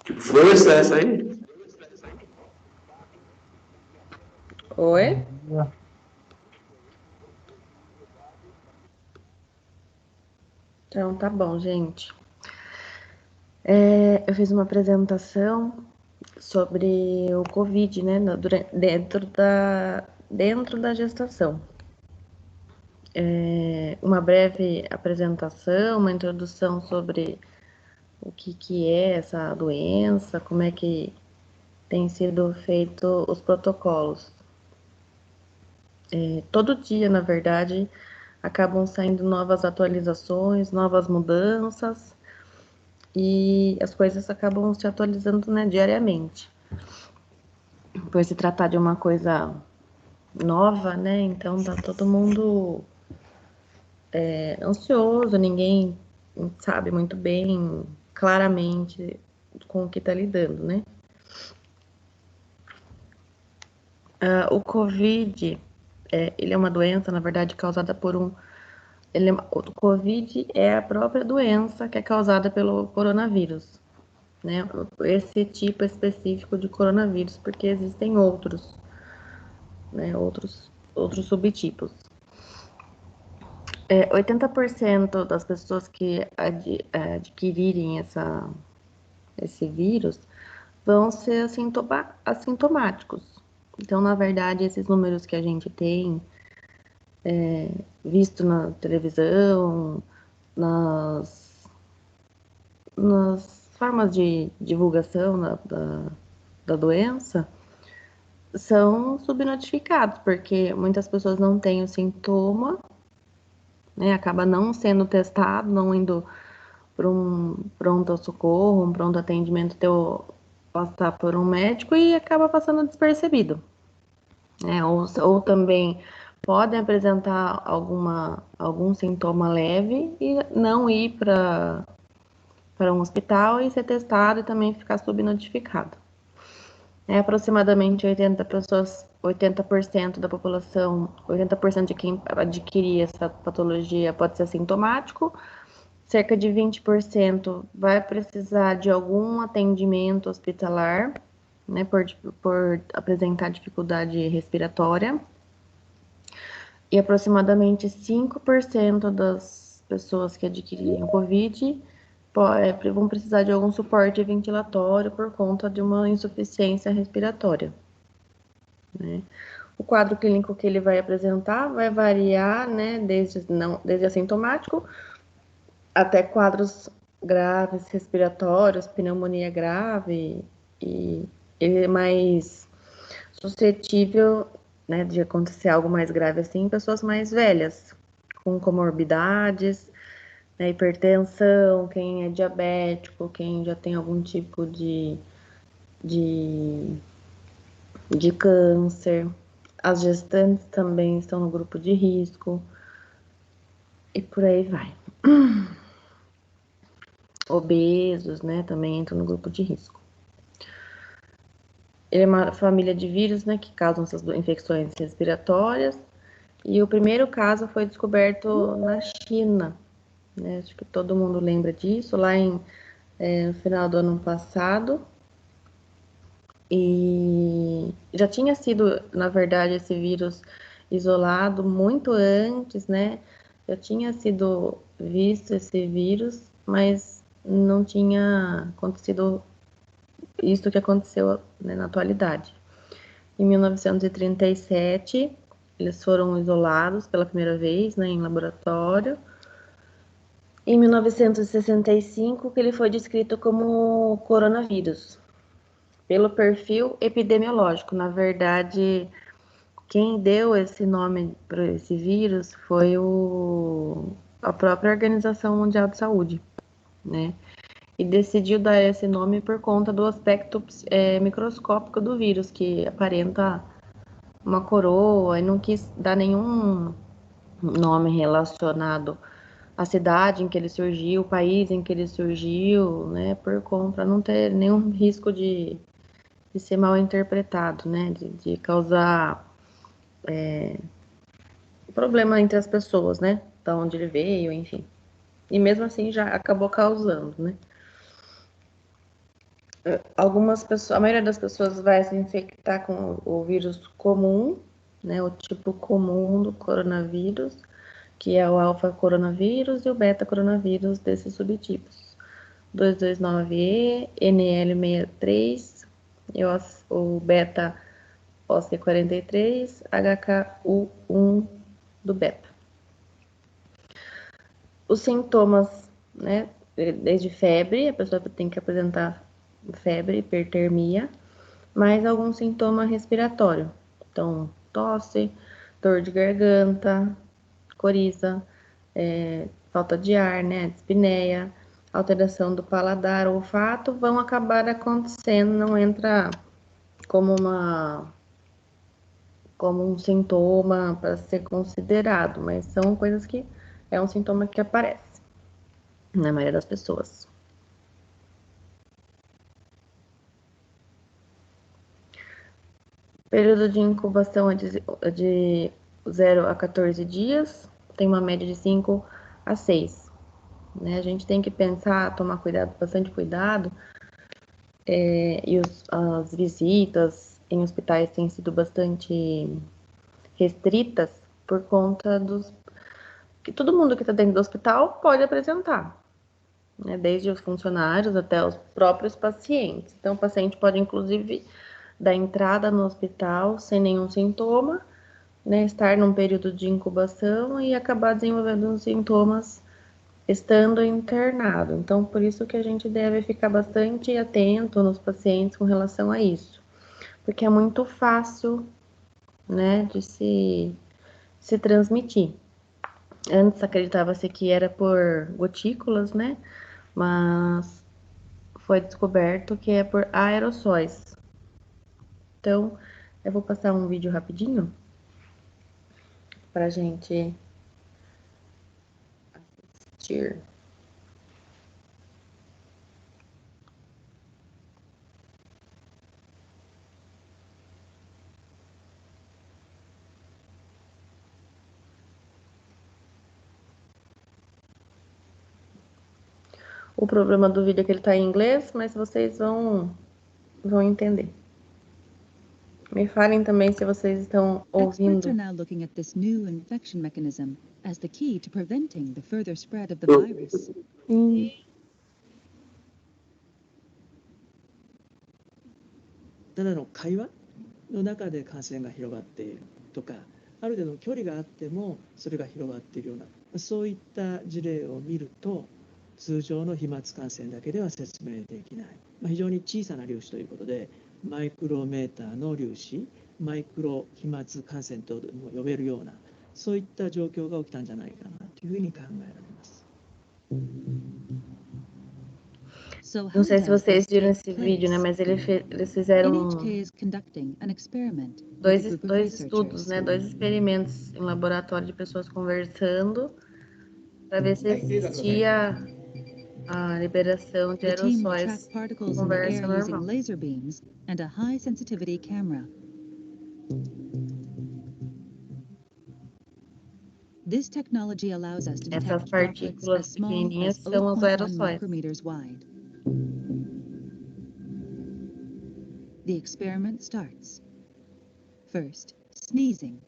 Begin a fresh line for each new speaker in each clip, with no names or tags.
Que força é essa aí?
Oi? Então, tá bom, gente. Eu fiz uma apresentação sobre o Covid, né, dentro da gestação. Uma breve apresentação, uma introdução sobre o que é essa doença, como é que tem sido feito os protocolos. Todo dia, na verdade, acabam saindo novas atualizações, novas mudanças, e as coisas acabam se atualizando, né, diariamente. Por se tratar de uma coisa nova, né, então tá todo mundo ansioso, ninguém sabe muito bem, claramente, com o que tá lidando, né. O Covid, ele é uma doença, na verdade, causada por o Covid é a própria doença que é causada pelo coronavírus, né? Esse tipo específico de coronavírus, porque existem outros, né? Outros subtipos. 80% das pessoas que adquirirem esse vírus vão ser assintomáticos. Então, na verdade, esses números que a gente tem visto na televisão, nas, nas formas de divulgação da doença, são subnotificados, porque muitas pessoas não têm o sintoma, né? Acaba não sendo testado, não indo para um pronto-socorro, um pronto atendimento, passar por um médico e acaba passando despercebido, né? Ou também podem apresentar algum sintoma leve e não ir para um hospital e ser testado e também ficar subnotificado. Aproximadamente 80% da população, 80% de quem adquirir essa patologia pode ser assintomático, cerca de 20% vai precisar de algum atendimento hospitalar, né, por apresentar dificuldade respiratória, e aproximadamente 5% das pessoas que adquirirem o Covid vão precisar de algum suporte ventilatório por conta de uma insuficiência respiratória, né? O quadro clínico que ele vai apresentar vai variar, né, desde assintomático até quadros graves respiratórios, pneumonia grave, e ele é mais suscetível, né, de acontecer algo mais grave assim em pessoas mais velhas, com comorbidades, né, hipertensão, quem é diabético, quem já tem algum tipo de, de câncer. As gestantes também estão no grupo de risco e por aí vai. Obesos, né, também entram no grupo de risco. Ele é uma família de vírus, né, que causam essas infecções respiratórias. E o primeiro caso foi descoberto na China, né? Acho que todo mundo lembra disso, lá no final do ano passado. E já tinha sido, na verdade, esse vírus isolado muito antes, né? Já tinha sido visto esse vírus, mas não tinha acontecido isso que aconteceu, né, na atualidade. Em 1937, eles foram isolados pela primeira vez, né, em laboratório. Em 1965, que ele foi descrito como coronavírus, pelo perfil epidemiológico. Na verdade, quem deu esse nome para esse vírus foi a própria Organização Mundial de Saúde, né? E decidiu dar esse nome por conta do aspecto microscópico do vírus, que aparenta uma coroa, e não quis dar nenhum nome relacionado à cidade em que ele surgiu, o país em que ele surgiu, né, para não ter nenhum risco de ser mal interpretado, né, de causar problema entre as pessoas, né, da onde ele veio, enfim. E mesmo assim já acabou causando, né. Algumas pessoas, a maioria das pessoas vai se infectar com o vírus comum, né, o tipo comum do coronavírus, que é o alfa coronavírus e o beta coronavírus desses subtipos. 229E, NL63, e o beta OC43, HKU1 do beta. Os sintomas, né, desde febre, a pessoa tem que apresentar febre, hipertermia, mais algum sintoma respiratório. Então, tosse, dor de garganta, coriza, falta de ar, né, dispneia, alteração do paladar, olfato, vão acabar acontecendo, não entra como um sintoma para ser considerado, mas são coisas que é um sintoma que aparece na maioria das pessoas. Período de incubação é de 0 a 14 dias, tem uma média de 5 a 6. Né? A gente tem que pensar, tomar cuidado, bastante cuidado, e as visitas em hospitais têm sido bastante restritas por conta dos que todo mundo que está dentro do hospital pode apresentar, né? Desde os funcionários até os próprios pacientes. Então, o paciente pode, inclusive, dar entrada no hospital sem nenhum sintoma, né? Estar num período de incubação e acabar desenvolvendo os sintomas estando internado. Então, por isso que a gente deve ficar bastante atento nos pacientes com relação a isso, porque é muito fácil, né, de se transmitir. Antes acreditava-se que era por gotículas, né, mas foi descoberto que é por aerossóis. Então, eu vou passar um vídeo rapidinho pra gente assistir. O problema do vídeo é que ele tá em inglês, mas vocês vão entender. Me falem também se vocês estão ouvindo.
Experts are now looking at this new infection mechanism as the key to preventing the further spread of the virus.
ただの会話の中で感染が広がっているとか、ある程度の距離があってもそれが広がっているような、そういった事例を見ると、通常の飛沫感染だけでは説明できない、非常に小さな粒子ということで、マイクロメーターの粒子、マイクロ飛沫感染とも呼べるような、そういった状況が起きたんじゃないかなというふうに考えられます。
Não sei se vocês viram esse vídeo, né? Mas eles fizeram dois estudos, né? Dois experimentos em laboratório de pessoas conversando para ver se existia a liberação de aerossóis em conversa normal.
This technology allows us to detect
Essas partículas pequenininhas são os aerossóis.
The experiment starts. First, sneezing.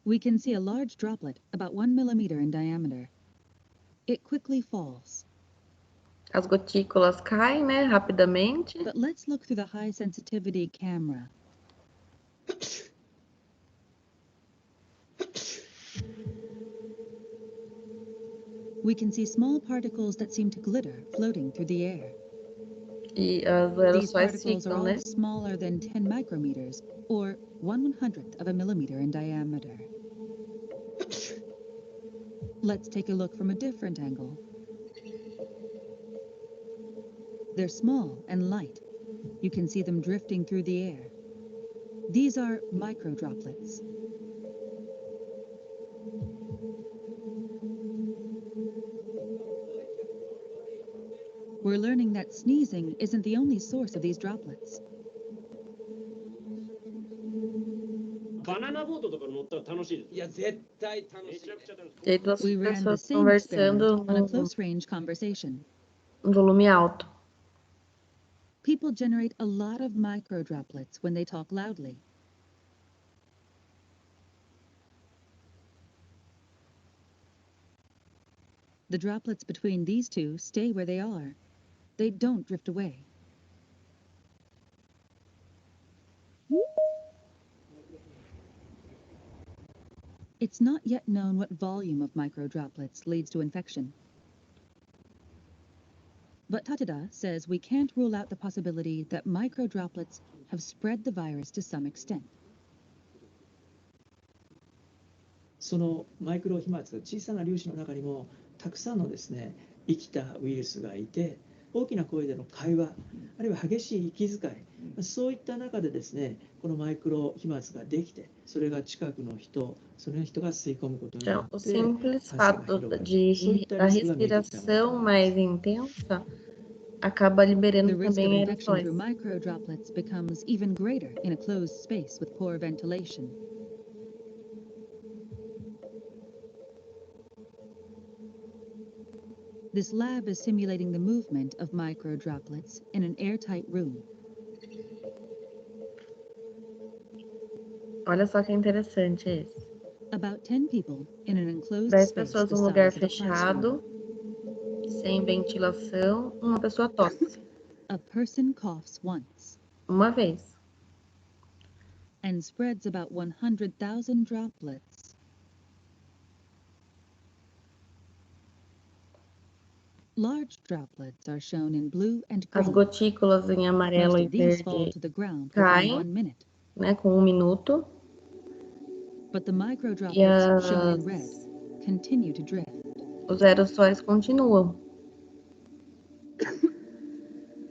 We can see a large droplet about 1 millimeter in diameter. It quickly falls.
As gotículas caem, né, rapidamente.
But let's look through the high sensitivity camera. We can see small particles that seem to glitter floating through the air.
E as aerossóis ficam, né?
Smaller than 10 micrometers, or 1/100th of a millimeter in diameter. Let's take a look from a different angle. They're small and light. You can see them drifting through the air. These are microdroplets. We're learning that sneezing isn't the only source of these droplets.
バナナボートとか乗ったら楽しいです。
いや、絶対楽しい
めちゃくちゃ楽しい。
E aí duas
We ran the
pessoas
same experiment
conversando
on a
num
close range conversation.
volume alto.
People generate a lot of microdroplets when they talk loudly. The droplets between these two stay where they are. They don't drift away. It's not yet known what volume of microdroplets leads to infection. But Tatada says we can't rule out the possibility that microdroplets have spread the virus to some extent.
そのマイクロ飛沫、小さな粒子の中にもたくさんのですね、生きたウイルスがいて、大きな声での会話、あるいは激しい息遣い、そういった中でですね、このマイクロ飛沫ができて、それが近くの人、その人が吸い込むことによ
Então,
っ
o
て
simples
感染が
fato
広がる。そういった
da
リスクが見えてきたものと
respiração
思います。
mais intensa acaba
The
liberando
risk of
também
infection
aerossóis.
through microdroplets becomes even greater in a closed space with poor ventilation. This lab is simulating the movement of microdroplets in an airtight room.
Olha só que interessante esse.
About 10 people in an enclosed
10
space
pessoas
the
num lugar
size of a
fechado,
classroom.
sem ventilação, uma pessoa tosse.
A person coughs once
Uma vez.
and spreads about 100,000 droplets. Large droplets are shown in blue and
As
green.
gotículas em amarelo
Most
e
of these fall
verde,
to the ground
caem.
within 1 minute,
né, com 1 minuto.
but the
E
microdroplets shown in red continue to drift.
os aerossóis continuam.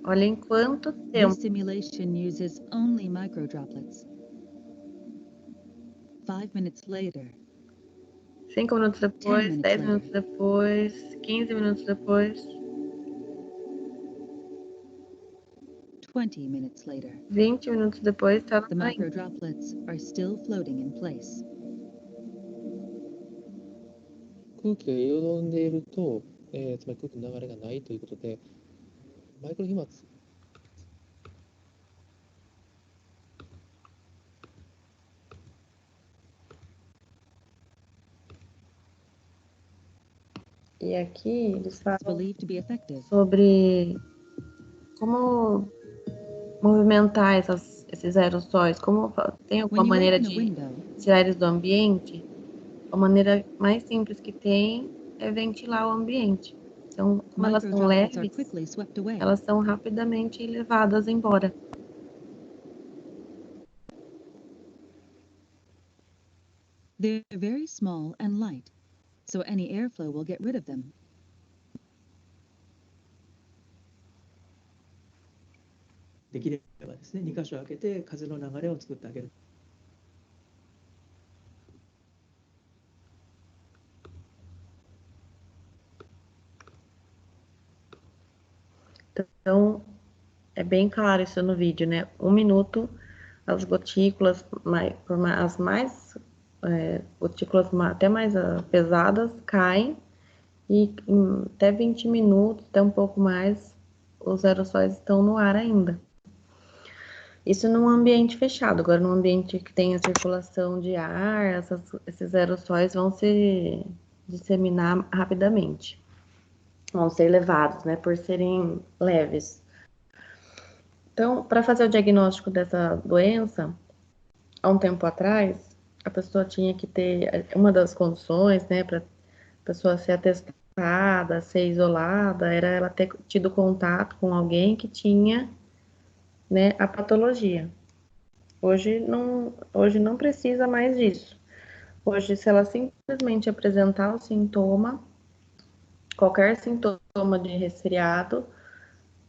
Olha em quanto
This
tempo.
simulation uses only microdroplets. 5 minutes later,
5 minutos
10
depois,
minutes
10
later.
minutos depois, 15 minutos depois,
20 minutes later,
20 minutos depois, tá
the
lá.
microdroplets are still floating in place.
空気がよどんでいると、つまり空気の流れがないということで、マイクロ飛沫、
E aqui eles
It's
falam
believed to be effective.
sobre como movimentar esses aerossóis, tem alguma
When you
maneira
open a
de
window,
tirar eles do ambiente. A maneira mais simples que tem é ventilar o ambiente. Então, como elas são
microdroplets are
leves,
quickly swept away.
elas são rapidamente levadas embora.
They're very small and light, so any airflow will get rid of them.
できればですね、2箇所開けて風の流れを作ってあげる。
Então, é bem claro isso no vídeo, né? 1 minuto, as gotículas, as mais gotículas até mais pesadas caem e em até 20 minutos, até um pouco mais, os aerossóis estão no ar ainda. Isso num ambiente fechado. Agora, num ambiente que tem a circulação de ar, esses aerossóis vão se disseminar rapidamente. Vão ser levados, né, por serem leves. Então, para fazer o diagnóstico dessa doença, há um tempo atrás, a pessoa tinha que ter uma das condições, né, para a pessoa ser atestada, ser isolada, era ela ter tido contato com alguém que tinha, né, a patologia. Hoje não precisa mais disso. Hoje, se ela simplesmente apresentar o sintoma, qualquer sintoma de resfriado,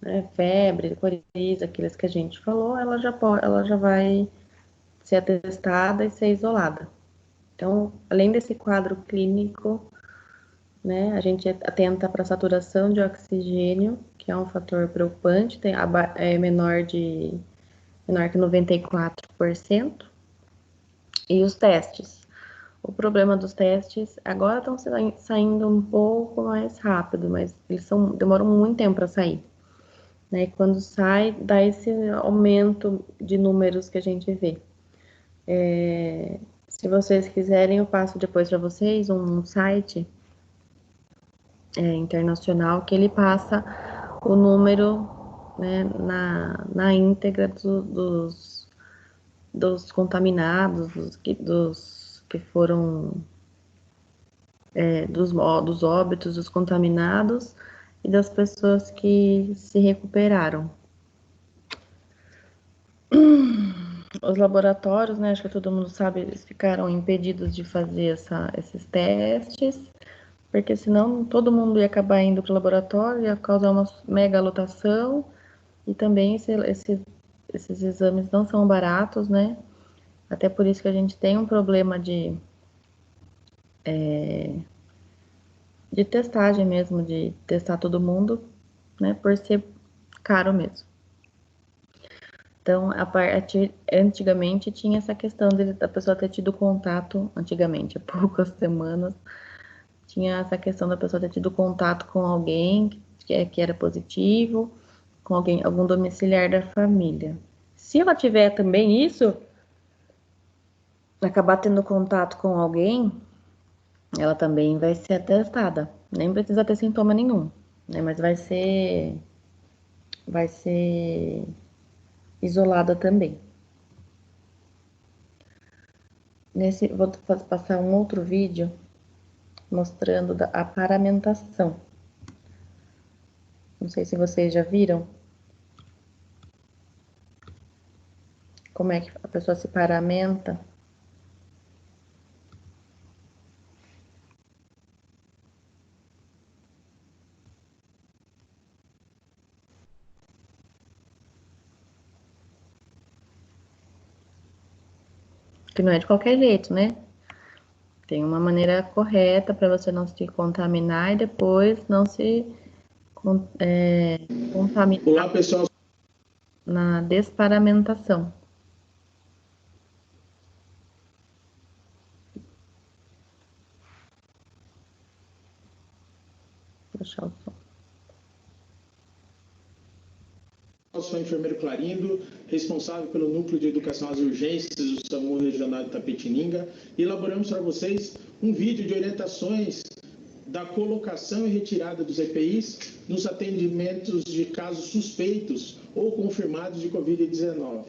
né, febre, coriza, aqueles que a gente falou, ela já vai ser atestada e ser isolada. Então, além desse quadro clínico, né, a gente atenta para a saturação de oxigênio, que é um fator preocupante, é menor que 94%. E os testes. O problema dos testes agora estão saindo um pouco mais rápido, mas eles demoram muito tempo para sair. Né? E quando sai, dá esse aumento de números que a gente vê. Se vocês quiserem, eu passo depois para vocês um site internacional que ele passa o número, né, na íntegra dos contaminados, dos que foram dos óbitos, dos contaminados e das pessoas que se recuperaram. Os laboratórios, né, acho que todo mundo sabe, eles ficaram impedidos de fazer esses testes, porque senão todo mundo ia acabar indo para o laboratório, ia causar uma mega lotação, e também esses exames não são baratos, né? Até por isso que a gente tem um problema de testagem mesmo, de testar todo mundo, né? Por ser caro mesmo. Então, antigamente tinha essa questão da pessoa ter tido contato, antigamente, há poucas semanas, tinha essa questão da pessoa ter tido contato com alguém que era positivo, com algum domiciliar da família. Se ela tiver também isso, acabar tendo contato com alguém, ela também vai ser atestada. Nem precisa ter sintoma nenhum, né? Mas vai ser isolada também. Vou passar um outro vídeo mostrando a paramentação. Não sei se vocês já viram como é que a pessoa se paramenta. Que não é de qualquer jeito, né? Tem uma maneira correta para você não se contaminar e depois não se contaminar.
Olá, pessoal.
Na desparamentação. Vou deixar o som.
Eu sou o enfermeiro Clarindo, responsável pelo Núcleo de Educação às Urgências do SAMU Regional de Itapetininga, e elaboramos para vocês um vídeo de orientações da colocação e retirada dos EPIs nos atendimentos de casos suspeitos ou confirmados de Covid-19.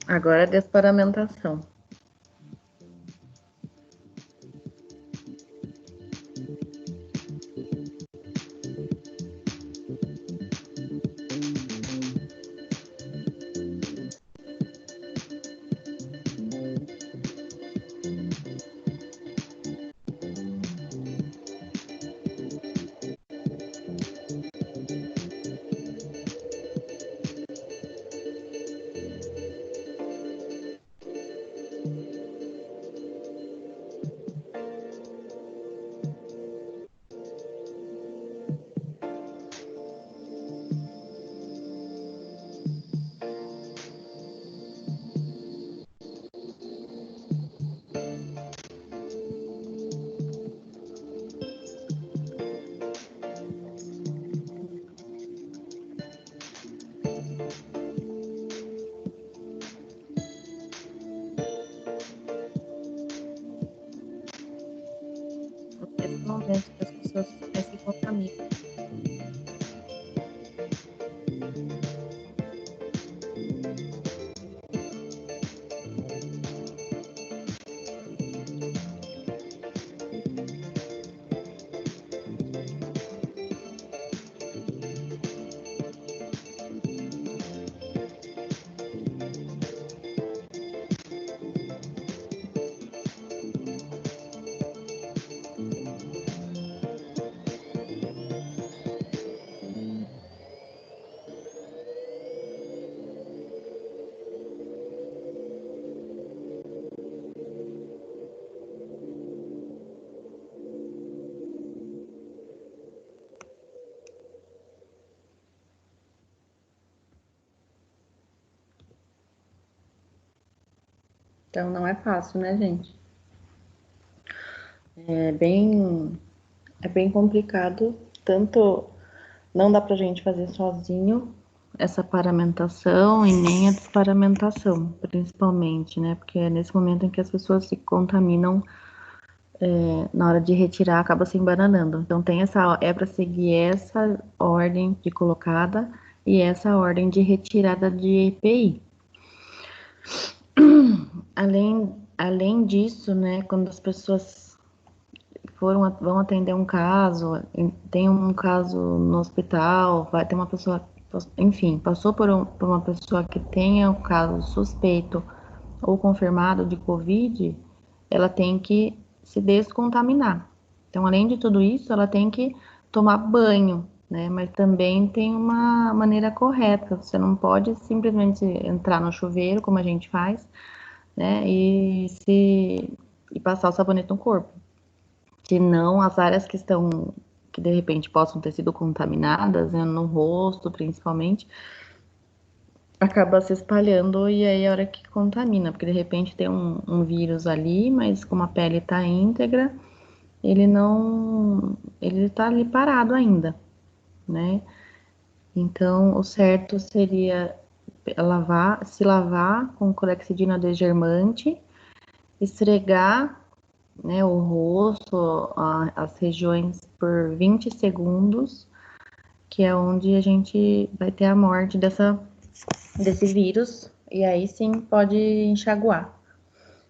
Agora a desparamentação. momentos que as pessoas se contaminam. Então, não é fácil, né, gente? É bem complicado, tanto não dá pra gente fazer sozinho essa paramentação e nem a desparamentação, principalmente, né? Porque é nesse momento em que as pessoas se contaminam, na hora de retirar, acaba se embananando. Então, é para seguir essa ordem de colocada e essa ordem de retirada de EPI. Além disso, né, quando as pessoas vão atender um caso, tem um caso no hospital, vai ter uma pessoa, enfim, passou por uma pessoa que tenha um caso suspeito ou confirmado de Covid, ela tem que se descontaminar. Então, além de tudo isso, ela tem que tomar banho, né? Mas também tem uma maneira correta. Você não pode simplesmente entrar no chuveiro, como a gente faz, né? E passar o sabonete no corpo. Senão, as áreas que de repente possam ter sido contaminadas, né, no rosto, principalmente, acaba se espalhando e aí é a hora que contamina, porque de repente tem um vírus ali, mas como a pele está íntegra, ele está ali parado ainda, né? Então, o certo seria se lavar com clorexidina desgermante, esfregar, né, o rosto, as regiões por 20 segundos, que é onde a gente vai ter a morte desse vírus, e aí sim pode enxaguar.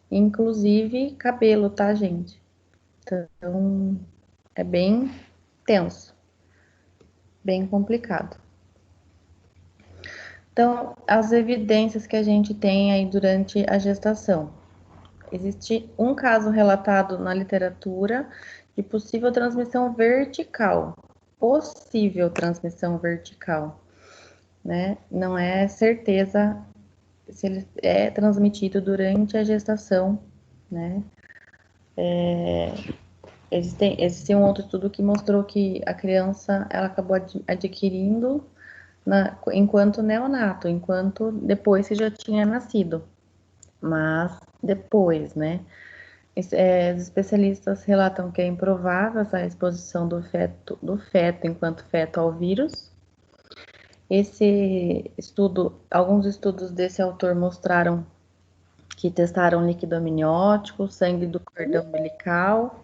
Inclusive cabelo, tá, gente? Então, é bem tenso, bem complicado. Então, as evidências que a gente tem aí durante a gestação. Existe um caso relatado na literatura de possível transmissão vertical. Possível transmissão vertical, né? Não é certeza se ele é transmitido durante a gestação, né? Existe um outro estudo que mostrou que a criança ela acabou adquirindo enquanto neonato, enquanto depois que já tinha nascido, mas depois, né? Os especialistas relatam que é improvável essa exposição do feto enquanto feto ao vírus. Alguns estudos desse autor mostraram que testaram líquido amniótico, sangue do cordão umbilical.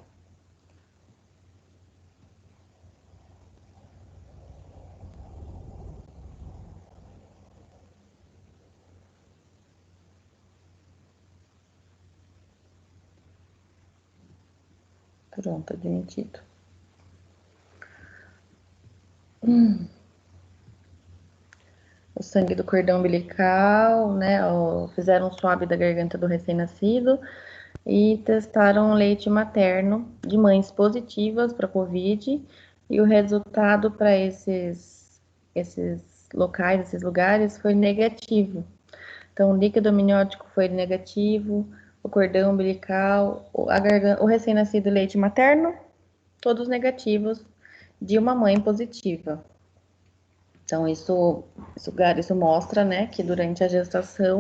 Pronto, admitido. O sangue do cordão umbilical, né? Fizeram um swab da garganta do recém-nascido e testaram leite materno de mães positivas para Covid, e o resultado para esses locais, esses lugares, foi negativo. Então, o líquido amniótico foi negativo, o cordão umbilical, o recém-nascido leite materno, todos negativos de uma mãe positiva. Então, isso mostra, né, que durante a gestação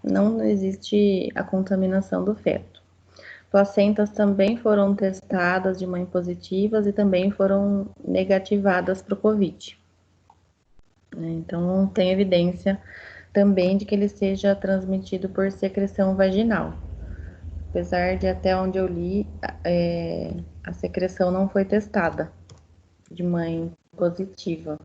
não existe a contaminação do feto. Placentas também foram testadas de mãe positivas e também foram negativadas para o Covid. Então, tem evidência também de que ele seja transmitido por secreção vaginal. apesar de até onde eu li, a secreção não foi testada de mãe positiva.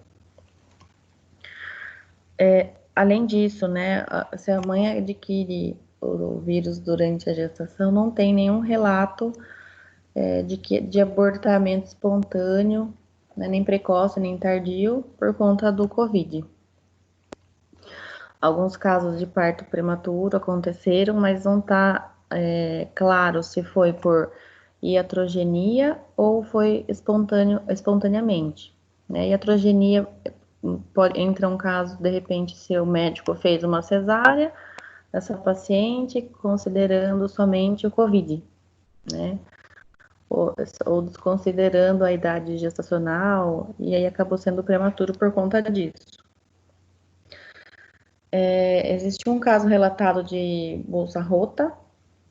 Além disso, né, se a mãe adquire o vírus durante a gestação, não tem nenhum relato de abortamento espontâneo, né, nem precoce, nem tardio, por conta do Covid. Alguns casos de parto prematuro aconteceram, mas não está claro se foi por iatrogenia ou foi espontaneamente. Né? Iatrogenia entra um caso, de repente, se o médico fez uma cesárea dessa paciente, considerando somente o Covid, né? Ou desconsiderando a idade gestacional, e aí acabou sendo prematuro por conta disso. Existe um caso relatado de bolsa rota,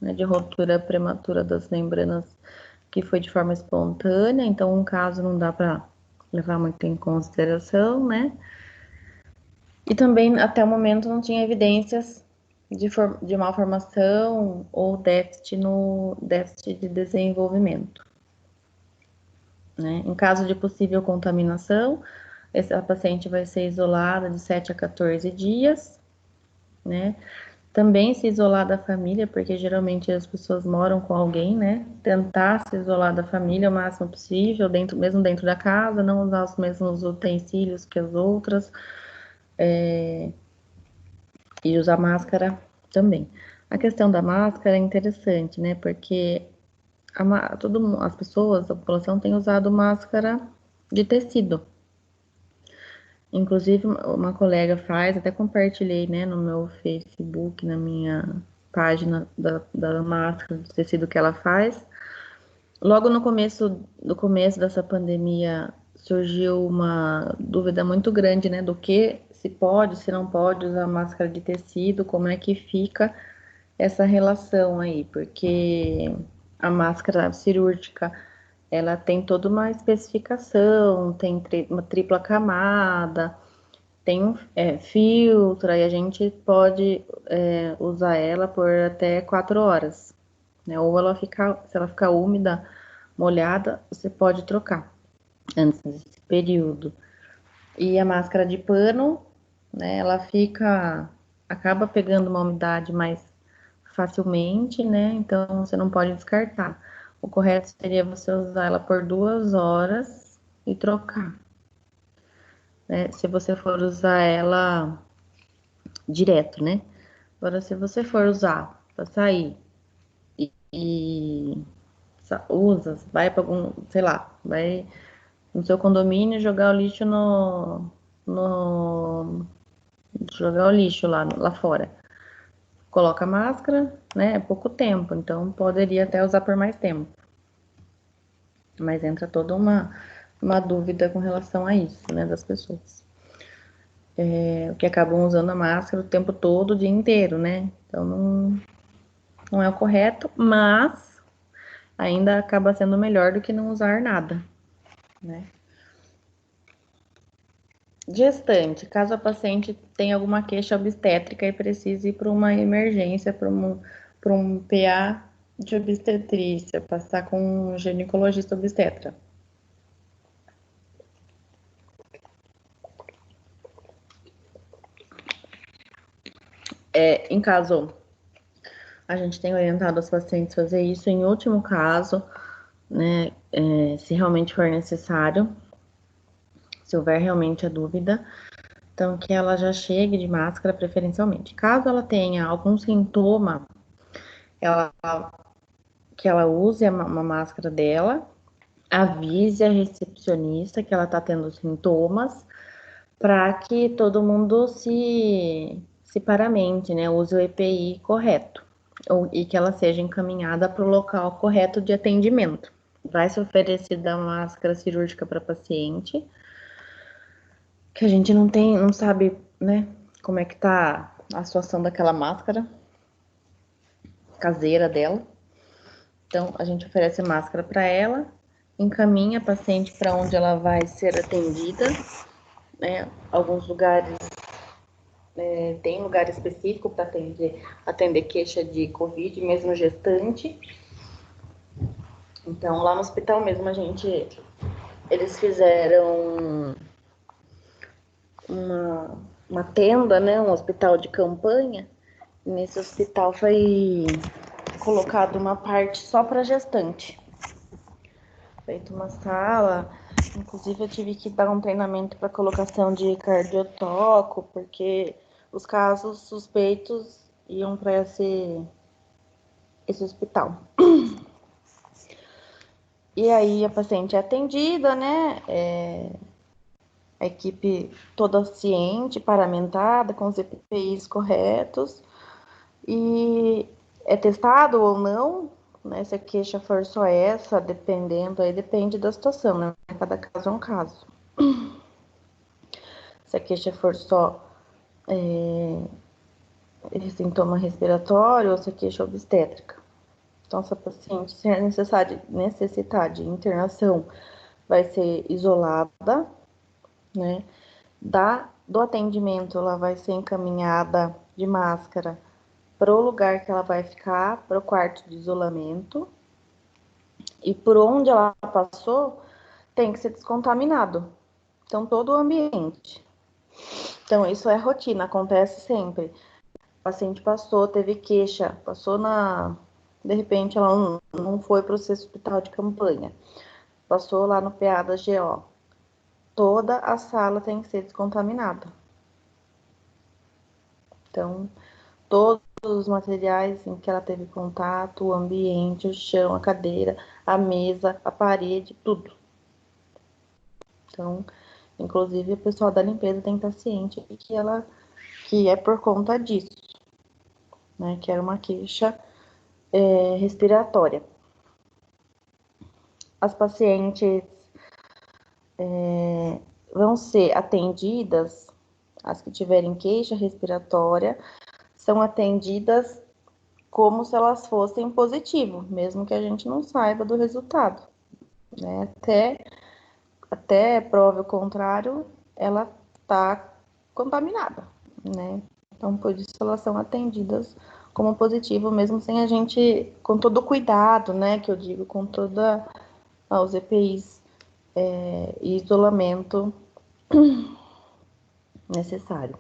né, de rotura prematura das membranas, que foi de forma espontânea, então um caso não dá para levar muito em consideração, né? E também, até o momento, não tinha evidências de malformação ou déficit de desenvolvimento. Né? Em caso de possível contaminação, a paciente vai ser isolada de 7 a 14 dias, né? Também se isolar da família, porque geralmente as pessoas moram com alguém, né? Tentar se isolar da família o máximo possível, mesmo dentro da casa, não usar os mesmos utensílios que as outras, e usar máscara também. A questão da máscara é interessante, né? Porque as pessoas, a população tem usado máscara de tecido. Inclusive, uma colega faz, até compartilhei, né, no meu Facebook, na minha página da máscara de tecido que ela faz. Logo no começo dessa pandemia, surgiu uma dúvida muito grande, né, do que se pode, se não pode usar máscara de tecido, como é que fica essa relação aí, porque a máscara cirúrgica, ela tem toda uma especificação, tem uma tripla camada, tem filtro, e a gente pode usar ela por até 4 horas, né? Ou se ela ficar úmida, molhada, você pode trocar antes desse período. E a máscara de pano, né? Ela acaba pegando uma umidade mais facilmente, né? Então você não pode descartar. O correto seria você usar ela por 2 horas e trocar. Né? Se você for usar ela direto, né? Agora, se você for usar para sair e vai para algum, sei lá, vai no seu condomínio jogar o lixo jogar o lixo lá fora. Coloca a máscara, né? É pouco tempo, então poderia até usar por mais tempo. Mas entra toda uma dúvida com relação a isso, né, das pessoas. Que acabam usando a máscara o tempo todo, o dia inteiro, né? Então não é o correto, mas ainda acaba sendo melhor do que não usar nada, né? Gestante, caso a paciente tenha alguma queixa obstétrica e precise ir para uma emergência, para um PA de obstetrícia, passar com um ginecologista obstetra. Em caso, a gente tem orientado os pacientes a fazer isso em último caso, né, se realmente for necessário, se houver realmente a dúvida, então que ela já chegue de máscara preferencialmente. Caso ela tenha algum sintoma, que ela use uma máscara dela, avise a recepcionista que ela está tendo sintomas, para que todo mundo se paramente, né, use o EPI correto, e que ela seja encaminhada para o local correto de atendimento. Vai ser oferecida a máscara cirúrgica para paciente, que a gente não sabe, né, como é que tá a situação daquela máscara caseira dela. Então, a gente oferece máscara para ela, encaminha a paciente para onde ela vai ser atendida, né? Alguns lugares tem lugar específico para atender queixa de Covid, mesmo gestante. Então, lá no hospital mesmo, eles fizeram uma tenda, né, um hospital de campanha. Nesse hospital foi colocado uma parte só para gestante. Feito uma sala, inclusive eu tive que dar um treinamento para colocação de cardiotoco, porque os casos suspeitos iam para esse hospital. E aí a paciente é atendida, né? A equipe toda ciente, paramentada, com os EPIs corretos, e é testado ou não, né? Se a queixa for só essa, dependendo, aí depende da situação, né? Cada caso é um caso. Se a queixa for só sintoma respiratório ou se a queixa é obstétrica. Então, se a paciente se necessitar de internação, vai ser isolada, né? Do atendimento, ela vai ser encaminhada de máscara para o lugar que ela vai ficar, para o quarto de isolamento. E por onde ela passou, tem que ser descontaminado. Então, todo o ambiente. Então, isso é rotina, acontece sempre. O paciente passou, teve queixa, de repente ela não foi para o hospital de campanha, passou lá no PA da GO. Toda a sala tem que ser descontaminada. Então, todos os materiais em que ela teve contato, o ambiente, o chão, a cadeira, a mesa, a parede, tudo. Então, inclusive o pessoal da limpeza tem que estar ciente que é por conta disso, né? Que era uma queixa respiratória. As pacientes vão ser atendidas, as que tiverem queixa respiratória, são atendidas como se elas fossem positivo, mesmo que a gente não saiba do resultado, né? Até prova o contrário, ela está contaminada, né? Então, por isso elas são atendidas como positivo, mesmo sem a gente, com todo o cuidado, né? Que eu digo, com toda os EPIs e isolamento necessário.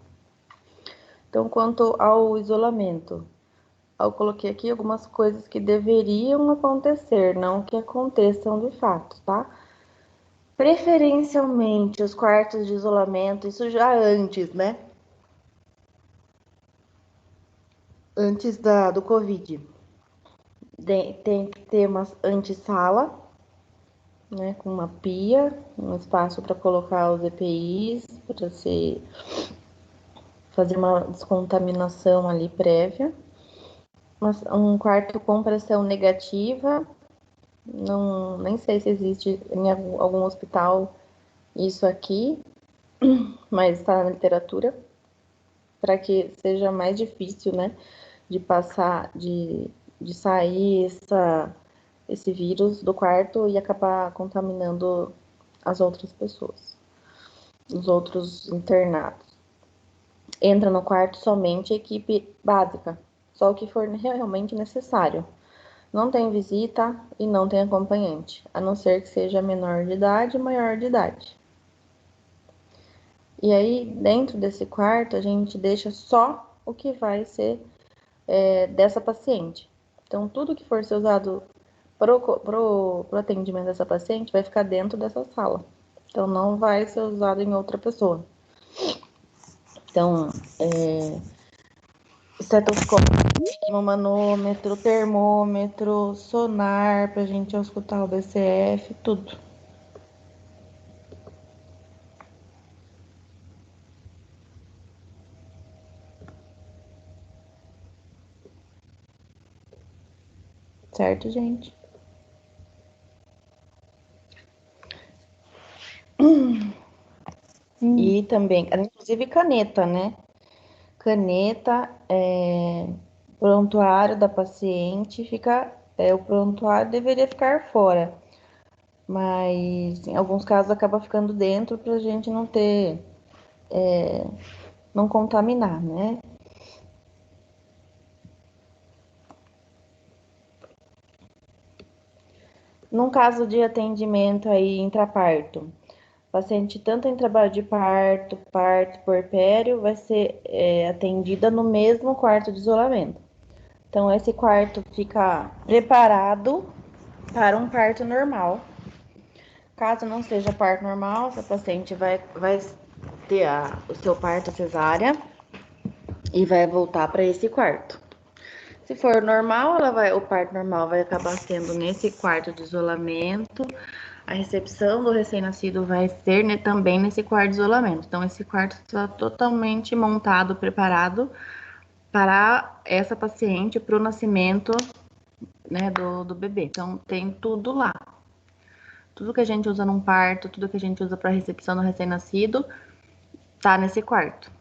Então, quanto ao isolamento, eu coloquei aqui algumas coisas que deveriam acontecer, não que aconteçam de fato, tá? Preferencialmente os quartos de isolamento, isso já antes, né? Antes do Covid. Tem que ter uma antessala, né? Com uma pia, um espaço para colocar os EPIs, para se fazer uma descontaminação ali prévia. Um quarto com pressão negativa, não, nem sei se existe em algum hospital isso aqui, mas está na literatura, para que seja mais difícil, né, de passar, de sair esse vírus do quarto e acabar contaminando as outras pessoas, os outros internados. Entra no quarto somente a equipe básica, só o que for realmente necessário. Não tem visita e não tem acompanhante, a não ser que seja menor de idade ou maior de idade. E aí, dentro desse quarto, a gente deixa só o que vai ser dessa paciente. Então, tudo que for ser usado pro atendimento dessa paciente vai ficar dentro dessa sala. Então, não vai ser usado em outra pessoa. Então, estetoscópio, manômetro, termômetro, sonar, pra gente escutar o BCF, tudo. Certo, gente? E também, inclusive caneta, né? Caneta, prontuário da paciente o prontuário deveria ficar fora, mas em alguns casos acaba ficando dentro para a gente não ter não contaminar, né? Num caso de atendimento aí intraparto, paciente tanto em trabalho de parto, parto, puerpério, vai ser atendida no mesmo quarto de isolamento. Então, esse quarto fica preparado para um parto normal. Caso não seja parto normal, essa paciente vai ter o seu parto cesárea e vai voltar para esse quarto. Se for normal, o parto normal vai acabar sendo nesse quarto de isolamento. A recepção do recém-nascido vai ser também nesse quarto de isolamento. Então, esse quarto está totalmente montado, preparado para essa paciente, para o nascimento, né, do bebê. Então, tem tudo lá. Tudo que a gente usa num parto, tudo que a gente usa para recepção do recém-nascido, tá nesse quarto.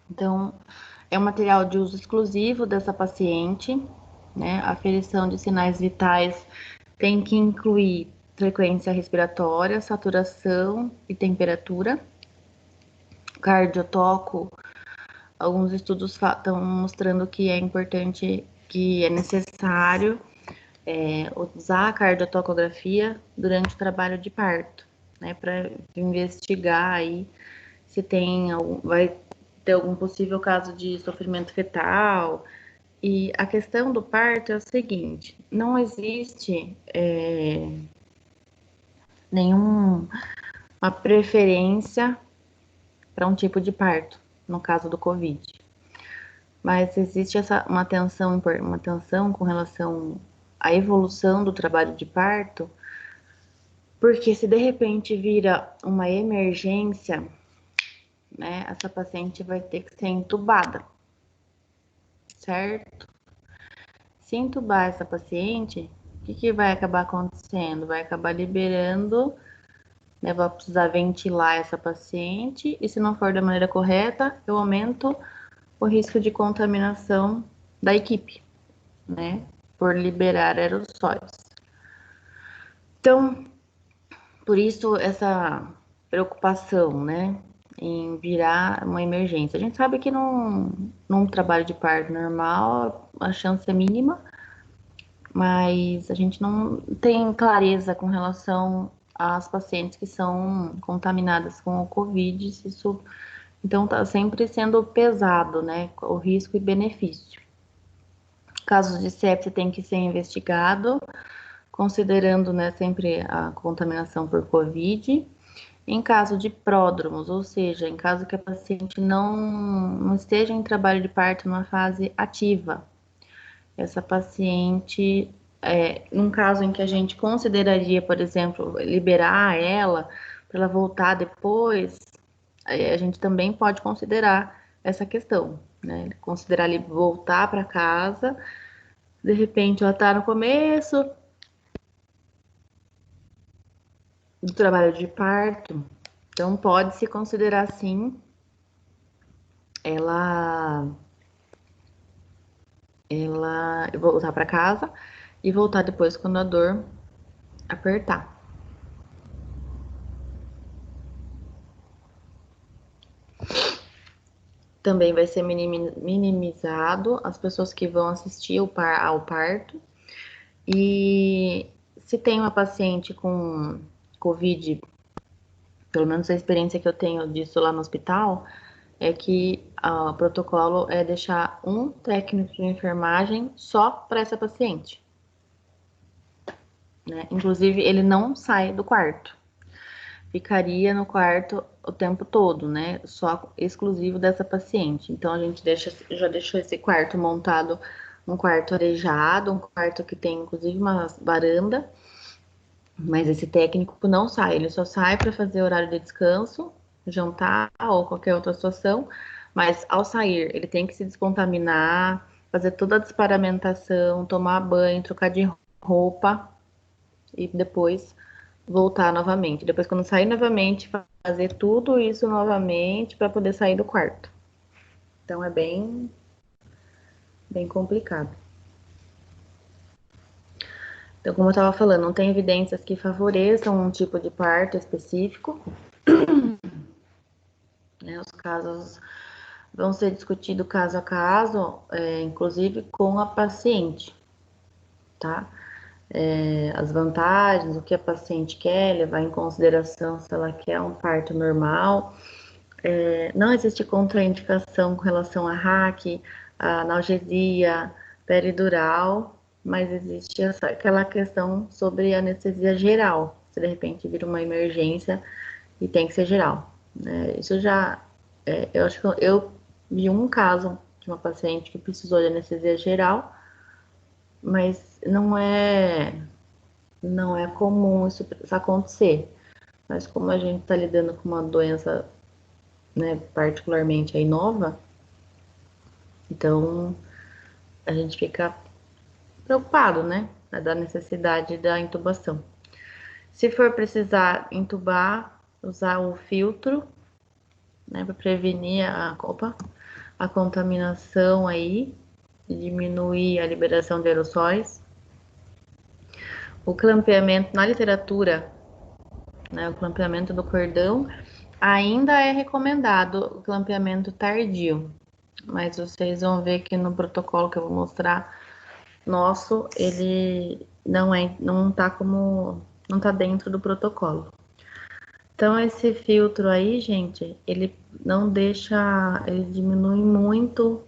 Então, é um material de uso exclusivo dessa paciente, né? A aferição de sinais vitais tem que incluir frequência respiratória, saturação e temperatura. Cardiotoco, alguns estudos estão mostrando que é importante, que é necessário usar a cardiotocografia durante o trabalho de parto, né? Para investigar aí se vai ter algum possível caso de sofrimento fetal. E a questão do parto é o seguinte: não existe nenhuma preferência para um tipo de parto, no caso do Covid. Mas existe uma tensão com relação à evolução do trabalho de parto, porque se de repente vira uma emergência, né, essa paciente vai ter que ser entubada, certo? Se entubar essa paciente, o que vai acabar acontecendo? Vai acabar liberando, né, vai precisar ventilar essa paciente, e se não for da maneira correta, eu aumento o risco de contaminação da equipe, né, por liberar aerossóis. Então, por isso essa preocupação, né, em virar uma emergência. A gente sabe que num trabalho de parto normal a chance é mínima, mas a gente não tem clareza com relação às pacientes que são contaminadas com o Covid. Isso, então, está sempre sendo pesado, né, o risco e benefício. Casos de sepse tem que ser investigado, considerando, né, sempre a contaminação por Covid. Em caso de pródromos, ou seja, em caso que a paciente não esteja em trabalho de parto numa fase ativa, essa paciente, num caso em que a gente consideraria, por exemplo, liberar ela para ela voltar depois, a gente também pode considerar essa questão, né? Considerar ali voltar para casa, de repente ela está no começo do trabalho de parto, então pode-se considerar sim ela voltar para casa e voltar depois quando a dor apertar. Também vai ser minimizado as pessoas que vão assistir ao parto. E se tem uma paciente com Covid, pelo menos a experiência que eu tenho disso lá no hospital, é que o protocolo é deixar um técnico de enfermagem só para essa paciente, né? Inclusive, ele não sai do quarto. Ficaria no quarto o tempo todo, né? Só exclusivo dessa paciente. Então, a gente já deixou esse quarto montado, um quarto arejado, um quarto que tem inclusive uma varanda, mas esse técnico não sai, ele só sai para fazer horário de descanso, jantar ou qualquer outra situação, mas ao sair, ele tem que se descontaminar, fazer toda a desparamentação, tomar banho, trocar de roupa e depois voltar novamente. Depois, quando sair novamente, fazer tudo isso novamente para poder sair do quarto. Então, é bem complicado. Então, como eu estava falando, não tem evidências que favoreçam um tipo de parto específico, né? né? Os casos vão ser discutidos caso a caso, inclusive com a paciente, tá? As vantagens, o que a paciente quer, levar em consideração se ela quer um parto normal. Não existe contraindicação com relação a RAC, a analgesia, peridural, mas existe aquela questão sobre anestesia geral, se de repente vira uma emergência e tem que ser geral, né? Isso já, eu acho que eu vi um caso de uma paciente que precisou de anestesia geral, mas não é comum isso acontecer. Mas como a gente está lidando com uma doença, né, particularmente aí nova, então a gente fica preocupado, né, da necessidade da intubação. Se for precisar intubar, usar o filtro, né, para prevenir a contaminação aí, e diminuir a liberação de aerossóis. O clampeamento na literatura, né, o clampeamento do cordão, ainda é recomendado o clampeamento tardio, mas vocês vão ver que no protocolo que eu vou mostrar nosso, ele não tá dentro do protocolo. Então esse filtro aí, gente, ele diminui muito,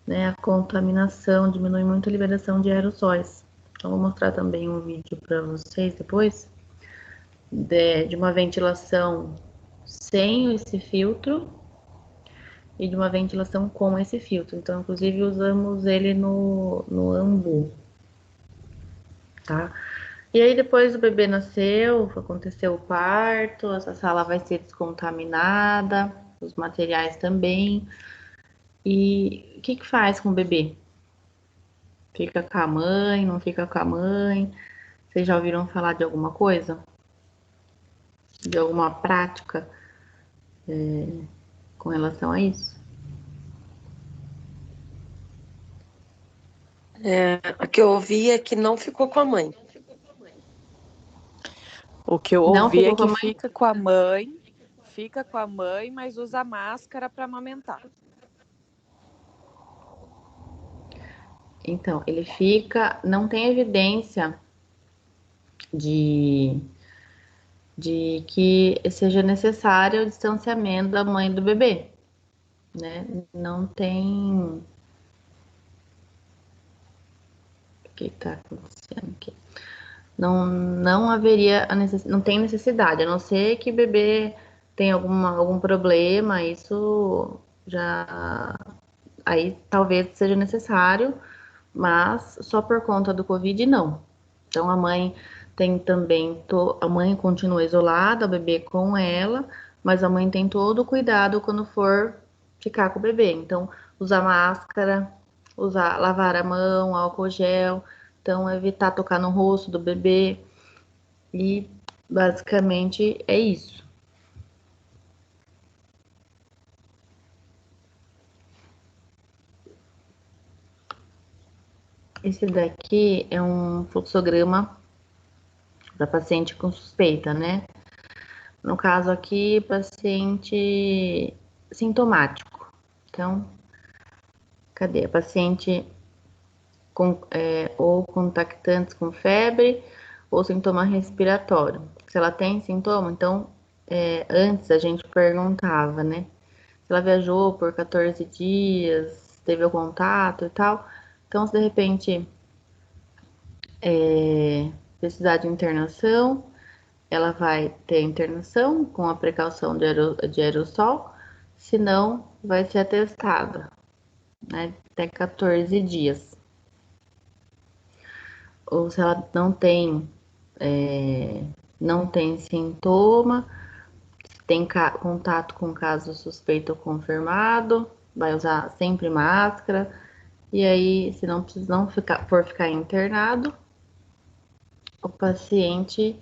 né, a contaminação, diminui muito a liberação de aerossóis. Então vou mostrar também um vídeo para vocês depois de uma ventilação sem esse filtro e de uma ventilação com esse filtro. Então, inclusive, usamos ele no ambu, tá? E aí, depois o bebê nasceu, aconteceu o parto, essa sala vai ser descontaminada, os materiais também. E o que faz com o bebê? Fica com a mãe, não fica com a mãe? Vocês já ouviram falar de alguma coisa? De alguma prática com relação a isso?
O que eu ouvi é que não ficou com a mãe.
O que eu
Não
ouvi é
ficou com a
que
mãe?
fica com a mãe, mas usa máscara para amamentar.
Então, ele fica, não tem evidência de que seja necessário o distanciamento da mãe e do bebê, né? Não tem. O que está acontecendo aqui? Não haveria não tem necessidade, a não ser que o bebê tenha algum problema, isso já aí talvez seja necessário, mas só por conta do Covid não. Então a mãe tem também, a mãe continua isolada, o bebê com ela, mas a mãe tem todo o cuidado quando for ficar com o bebê. Então, usar máscara, lavar a mão, álcool gel, então evitar tocar no rosto do bebê. E basicamente é isso. Esse daqui é um fluxograma da paciente com suspeita, né? No caso aqui, paciente sintomático. Então, cadê? A paciente ou contactantes com febre ou sintoma respiratório. Se ela tem sintoma, então, antes a gente perguntava, né? Se ela viajou por 14 dias, teve o contato e tal. Então, se de repente precisar de internação, ela vai ter internação com a precaução de aerossol, senão vai ser atestada, né, até 14 dias. Ou se ela não tem sintoma, tem contato com caso suspeito ou confirmado, vai usar sempre máscara. E aí, se não for ficar internado, o paciente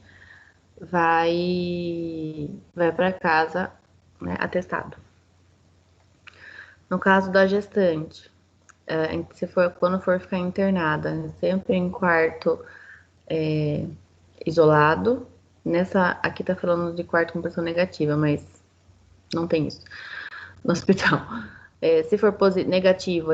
vai para casa, né, atestado. No caso da gestante, quando for ficar internada, sempre em quarto isolado. Aqui tá falando de quarto com pressão negativa, mas não tem isso. no hospital. Se for negativo,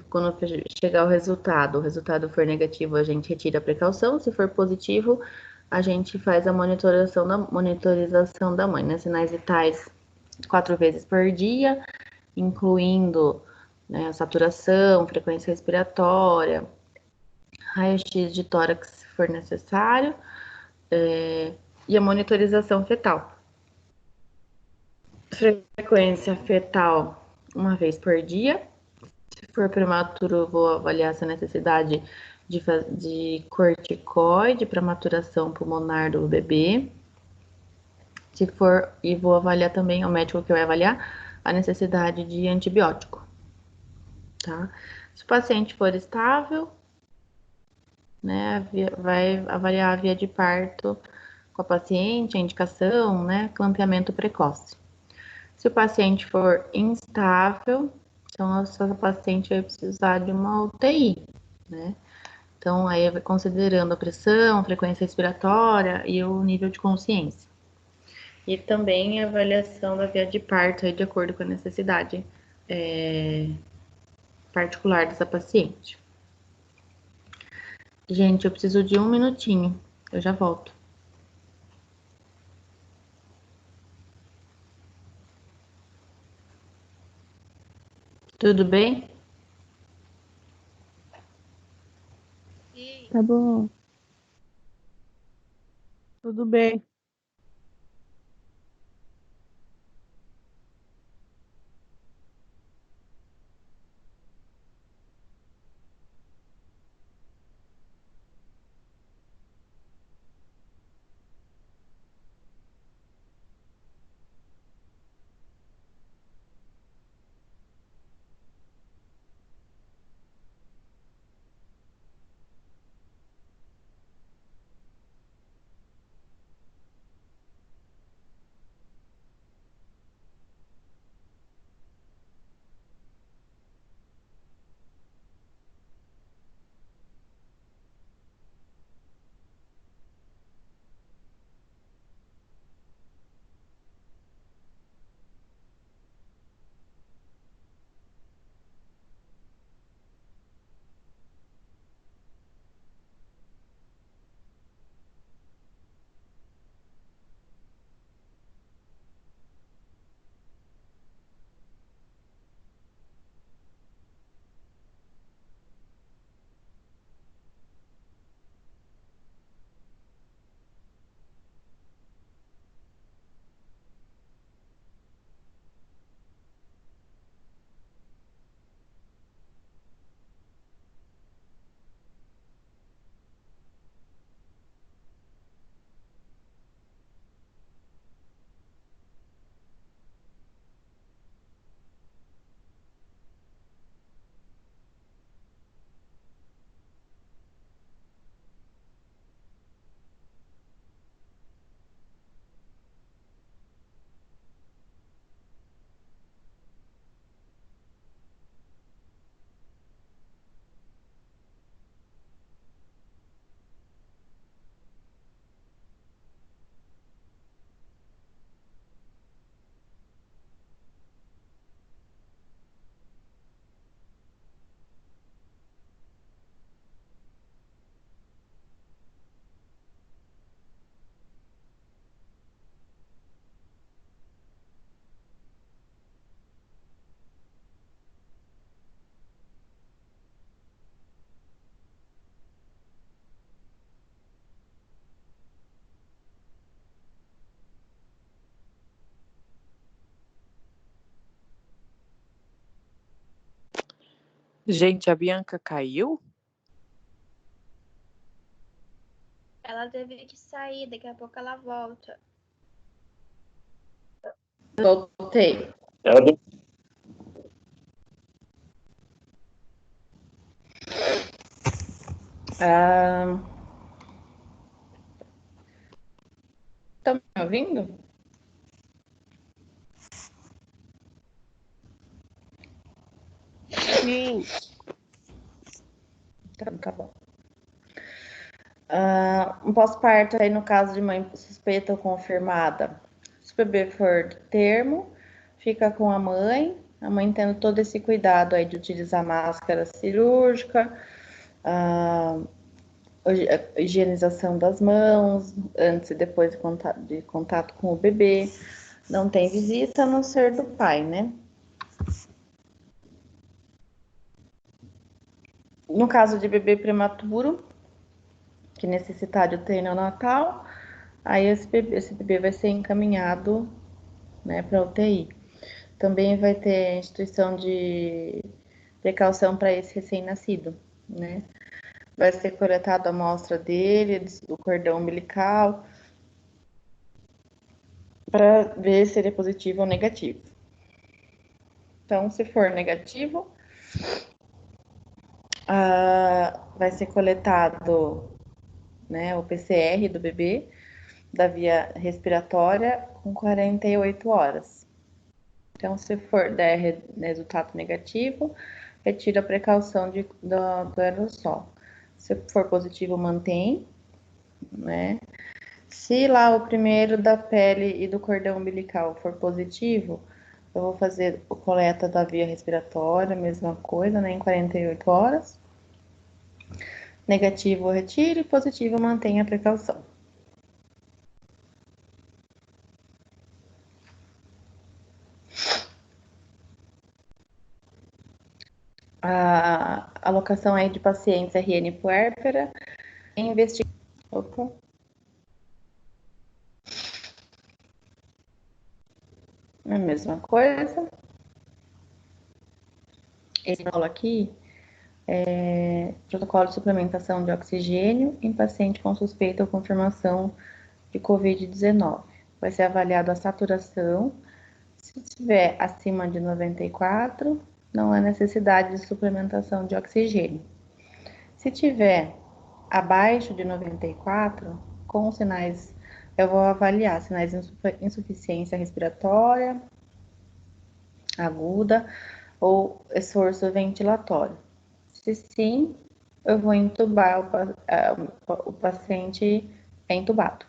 quando chegar o resultado for negativo, a gente retira a precaução. Se for positivo, a gente faz a monitorização da mãe, né? Sinais vitais 4 vezes por dia, incluindo, né, a saturação, frequência respiratória, raio-x de tórax, se for necessário, e a monitorização fetal. Frequência fetal 1 vez por dia. Se for prematuro, vou avaliar essa necessidade de corticoide para maturação pulmonar do bebê. E vou avaliar também, o médico que vai avaliar, a necessidade de antibiótico, tá? Se o paciente for estável, né, vai avaliar a via de parto com a paciente, a indicação, né, clampeamento precoce. Se o paciente for instável, então essa paciente vai precisar de uma UTI, né? Então, aí considerando a pressão, a frequência respiratória e o nível de consciência. E também a avaliação da via de parto, aí, de acordo com a necessidade particular dessa paciente. Gente, eu preciso de 1 minutinho, eu já volto. Tudo bem?
Tá bom.
Tudo bem. Gente, a Bianca caiu?
Ela teve que sair, daqui a pouco ela volta.
Voltei. Tá me ouvindo?
Sim.
Tá bom. Um pós-parto aí no caso de mãe suspeita ou confirmada. Se o bebê for de termo, fica com a mãe tendo todo esse cuidado aí de utilizar máscara cirúrgica, a higienização das mãos, antes e depois de contato com o bebê. Não tem visita a não ser do pai, né? No caso de bebê prematuro, que necessitar de UTI neonatal, aí esse bebê vai ser encaminhado, né, para UTI. Também vai ter instituição de precaução para esse recém-nascido, né? Vai ser coletada a amostra dele, do cordão umbilical, para ver se ele é positivo ou negativo. Então, se for negativo, vai ser coletado, né, o PCR do bebê, da via respiratória, com 48 horas. Então, se for der resultado negativo, retira a precaução do aerossol. Se for positivo, mantém, né? Se lá o primeiro da pele e do cordão umbilical for positivo, eu vou fazer a coleta da via respiratória, mesma coisa, né, em 48 horas. Negativo, eu retiro, e positivo, mantenha a precaução. A alocação aí de pacientes RN puérpera, investigação. Opa. É a mesma coisa. Esse protocolo aqui é protocolo de suplementação de oxigênio em paciente com suspeita ou confirmação de Covid-19. Vai ser avaliado a saturação. Se tiver acima de 94, não há necessidade de suplementação de oxigênio. Se tiver abaixo de 94, com sinais, eu vou avaliar sinais de insuficiência respiratória aguda ou esforço ventilatório. Se sim, eu vou entubar, o paciente é entubado.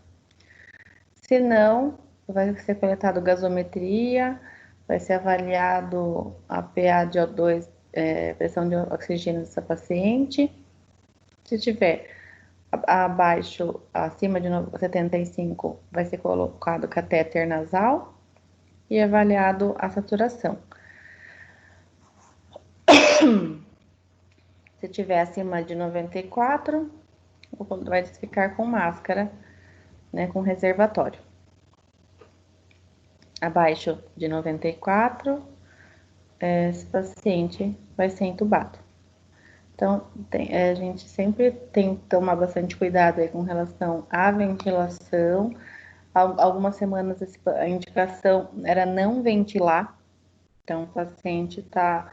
Se não, vai ser coletado gasometria, vai ser avaliado a PA de O2, pressão de oxigênio dessa paciente. Se tiver abaixo, acima de 75, vai ser colocado catéter nasal e avaliado a saturação. Se tiver acima de 94, vai ficar com máscara, né, com reservatório. Abaixo de 94, esse paciente vai ser entubado. Então, a gente sempre tem que tomar bastante cuidado aí com relação à ventilação. Algumas semanas a indicação era não ventilar. Então, o paciente está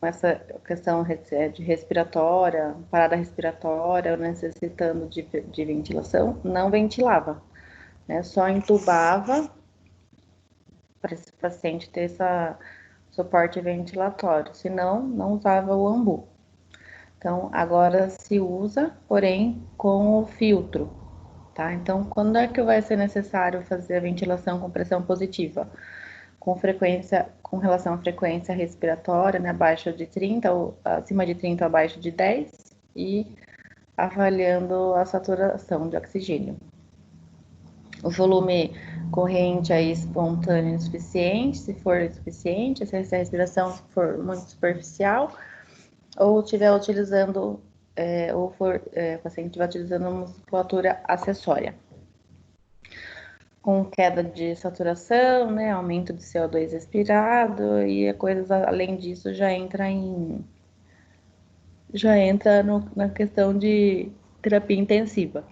com essa questão de respiratória, parada respiratória, necessitando de ventilação, não ventilava, né? Só entubava para esse paciente ter esse suporte ventilatório, senão não usava o ambu. Então, agora se usa, porém, com o filtro, tá? Então, quando é que vai ser necessário fazer a ventilação com pressão positiva? Com relação à frequência respiratória, né, abaixo de 30, ou acima de 30, abaixo de 10, e avaliando a saturação de oxigênio. O volume corrente aí espontâneo insuficiente, se for insuficiente, se a respiração for muito superficial, ou estiver utilizando, o paciente estiver utilizando musculatura acessória. Com queda de saturação, né, aumento de CO2 expirado, e coisas além disso já entra na questão de terapia intensiva.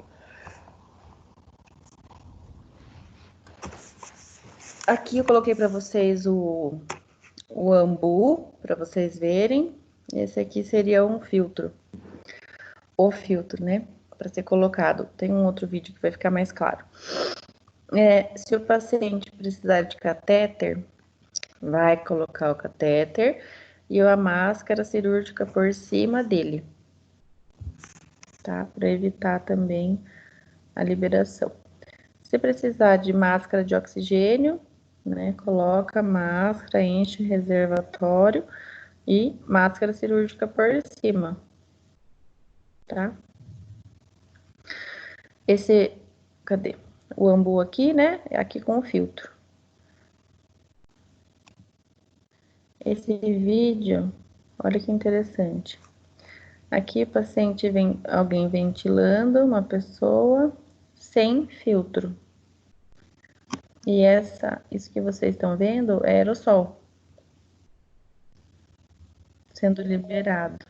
Aqui eu coloquei para vocês o ambu, para vocês verem. Esse aqui seria um filtro. O filtro, né? Para ser colocado. Tem um outro vídeo que vai ficar mais claro. Se o paciente precisar de catéter, vai colocar o catéter e a máscara cirúrgica por cima dele, tá? Para evitar também a liberação. Se precisar de máscara de oxigênio, né? Coloca máscara, enche o reservatório e máscara cirúrgica por cima, tá? Cadê? O ambu aqui, né? É aqui com o filtro. Esse vídeo, olha que interessante. Aqui o paciente vem, alguém ventilando, uma pessoa sem filtro. E isso que vocês estão vendo é aerossol sendo liberado.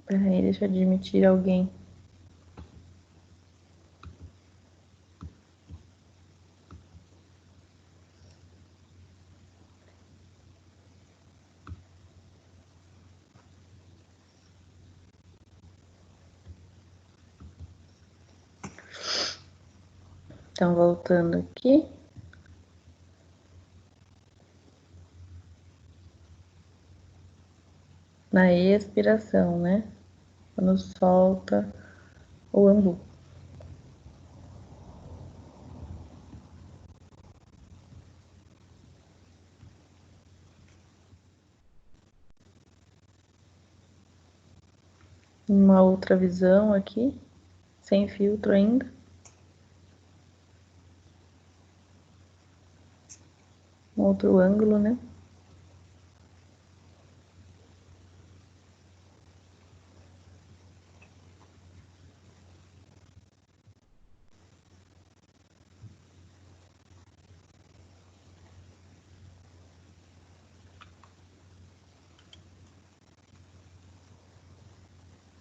Peraí, deixa eu admitir alguém. Então, voltando aqui. Na expiração, né? Quando solta o ambu. Uma outra visão aqui, sem filtro ainda. Um outro ângulo, né?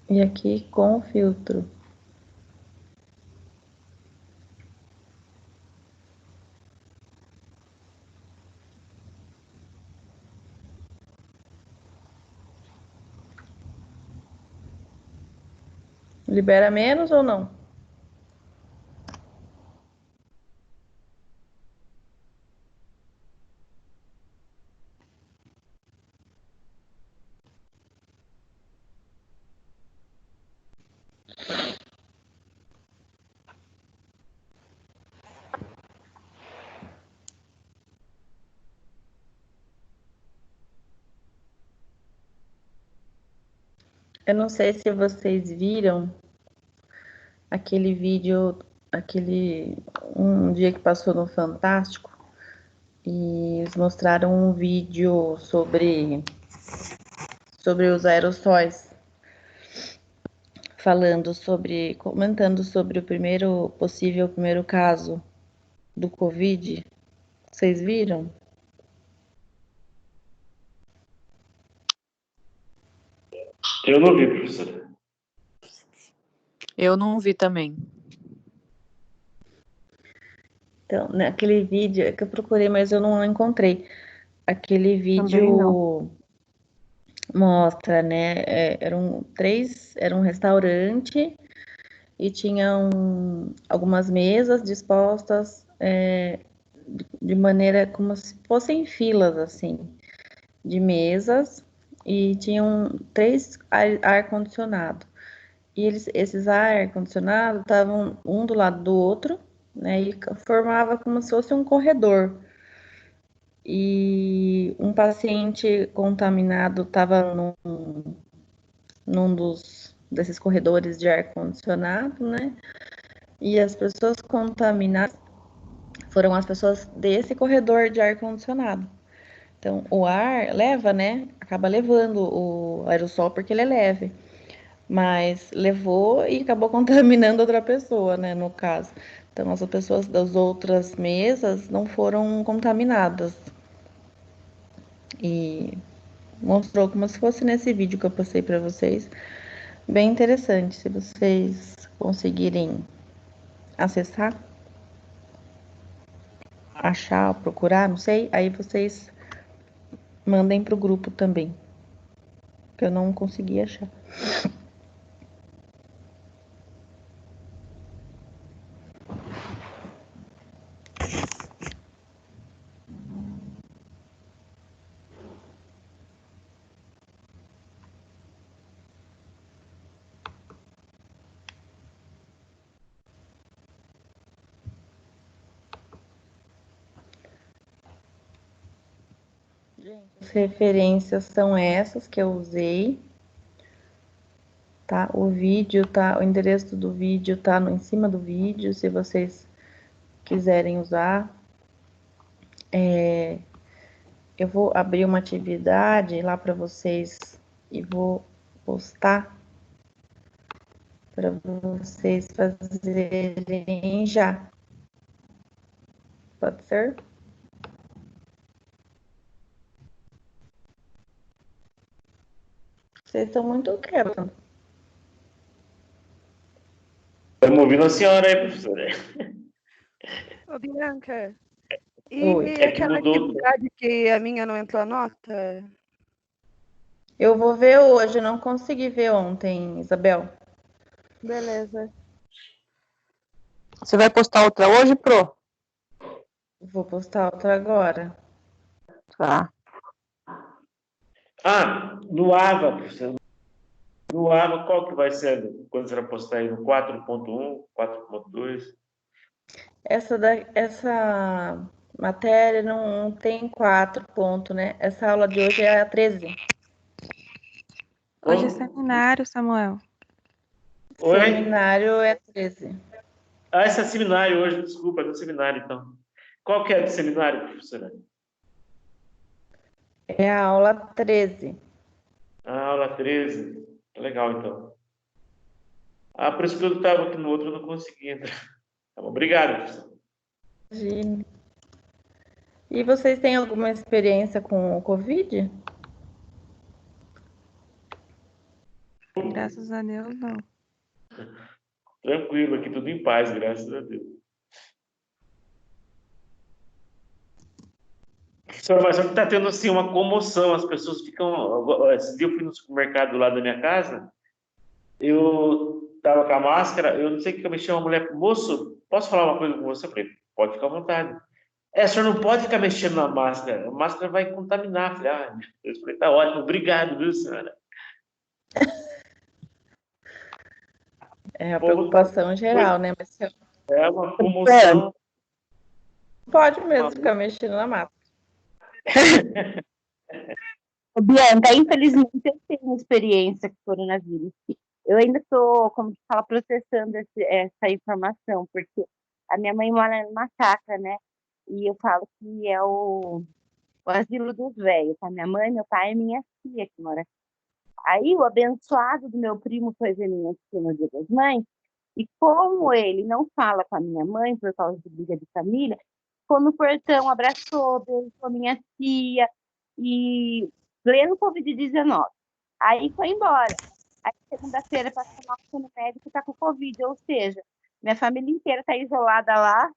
E aqui com o filtro. Libera menos ou não? Eu não sei se vocês viram aquele vídeo, um dia que passou no Fantástico e eles mostraram um vídeo sobre os aerossóis, comentando sobre o possível primeiro caso do Covid. Vocês viram?
Eu não vi, professora.
Eu não vi também.
Então, naquele vídeo é que eu procurei, mas eu não encontrei. Aquele
Também
vídeo mostra, né? Era um restaurante e tinham algumas mesas dispostas de maneira como se fossem filas, assim, de mesas, e tinham 3 ar-condicionado. E esses ar-condicionado estavam um do lado do outro, né? E formava como se fosse um corredor. E um paciente contaminado estava num desses corredores de ar-condicionado, né? E as pessoas contaminadas foram as pessoas desse corredor de ar-condicionado. Então, o ar leva, né? Acaba levando o aerossol porque ele é leve. Mas levou e acabou contaminando outra pessoa, né? No caso. Então, as pessoas das outras mesas não foram contaminadas. E mostrou como se fosse nesse vídeo que eu postei para vocês. Bem interessante, se vocês conseguirem acessar, achar, procurar, não sei, aí vocês mandem pro grupo também, que eu não consegui achar. As referências são essas que eu usei. Tá? O endereço do vídeo tá em cima do vídeo, se vocês quiserem usar. Eu vou abrir uma atividade lá para vocês e vou postar para vocês fazerem já. Pode ser? Vocês estão muito quietos.
Estamos ouvindo a senhora aí, professora.
Ô, Bianca, e
Oi.
É que
aquela
mudou.
atividade que a minha não entrou a nota?
Eu vou ver hoje, não consegui ver ontem, Isabel.
Beleza. Você vai postar outra hoje, Pro?
Vou postar outra agora.
Tá.
No AVA, professor. No AVA, qual que vai ser quando você vai postar aí? No 4.1, 4.2?
Essa matéria não tem 4 pontos, né? Essa aula de hoje é a 13.
Hoje é seminário, Samuel.
Oi?
Seminário é 13.
Esse é seminário hoje, desculpa, é do seminário, então. Qual que é do seminário, professora?
É a aula 13.
A aula 13. Legal, então. Por isso que eu estava aqui no outro, eu não consegui entrar. Tá bom, obrigado, professor.
Imagina. E vocês têm alguma experiência com o Covid?
Graças a Deus, não.
Tranquilo, aqui tudo em paz, graças a Deus. Professor, mas só que está tendo assim uma comoção, as pessoas ficam. Esse dia eu fui no supermercado lá da minha casa, eu estava com a máscara, eu não sei o que eu mexi, uma mulher, moço, posso falar uma coisa com você? Eu falei, pode ficar à vontade. O senhor não pode ficar mexendo na máscara, a máscara vai contaminar. Eu falei, meu Deus, eu falei, tá ótimo, obrigado, viu, senhora?
É a preocupação geral, né? Mas
é uma comoção.
Pode mesmo ficar mexendo na máscara.
Bianca, infelizmente eu tenho experiência com coronavírus. Eu ainda estou, como se fala, processando essa informação, porque a minha mãe mora numa chácara, né? E eu falo que é o asilo dos velhos, tá? Minha mãe, meu pai e minha tia que mora aqui. Aí o abençoado do meu primo foi ver minha tia no Dia das Mães, e como ele não fala com a minha mãe por causa de briga de família, ficou no portão, abraçou, beijou minha tia, e pleno Covid-19. Aí foi embora. Aí segunda-feira passou no médico, tá com Covid, ou seja, minha família inteira tá isolada lá,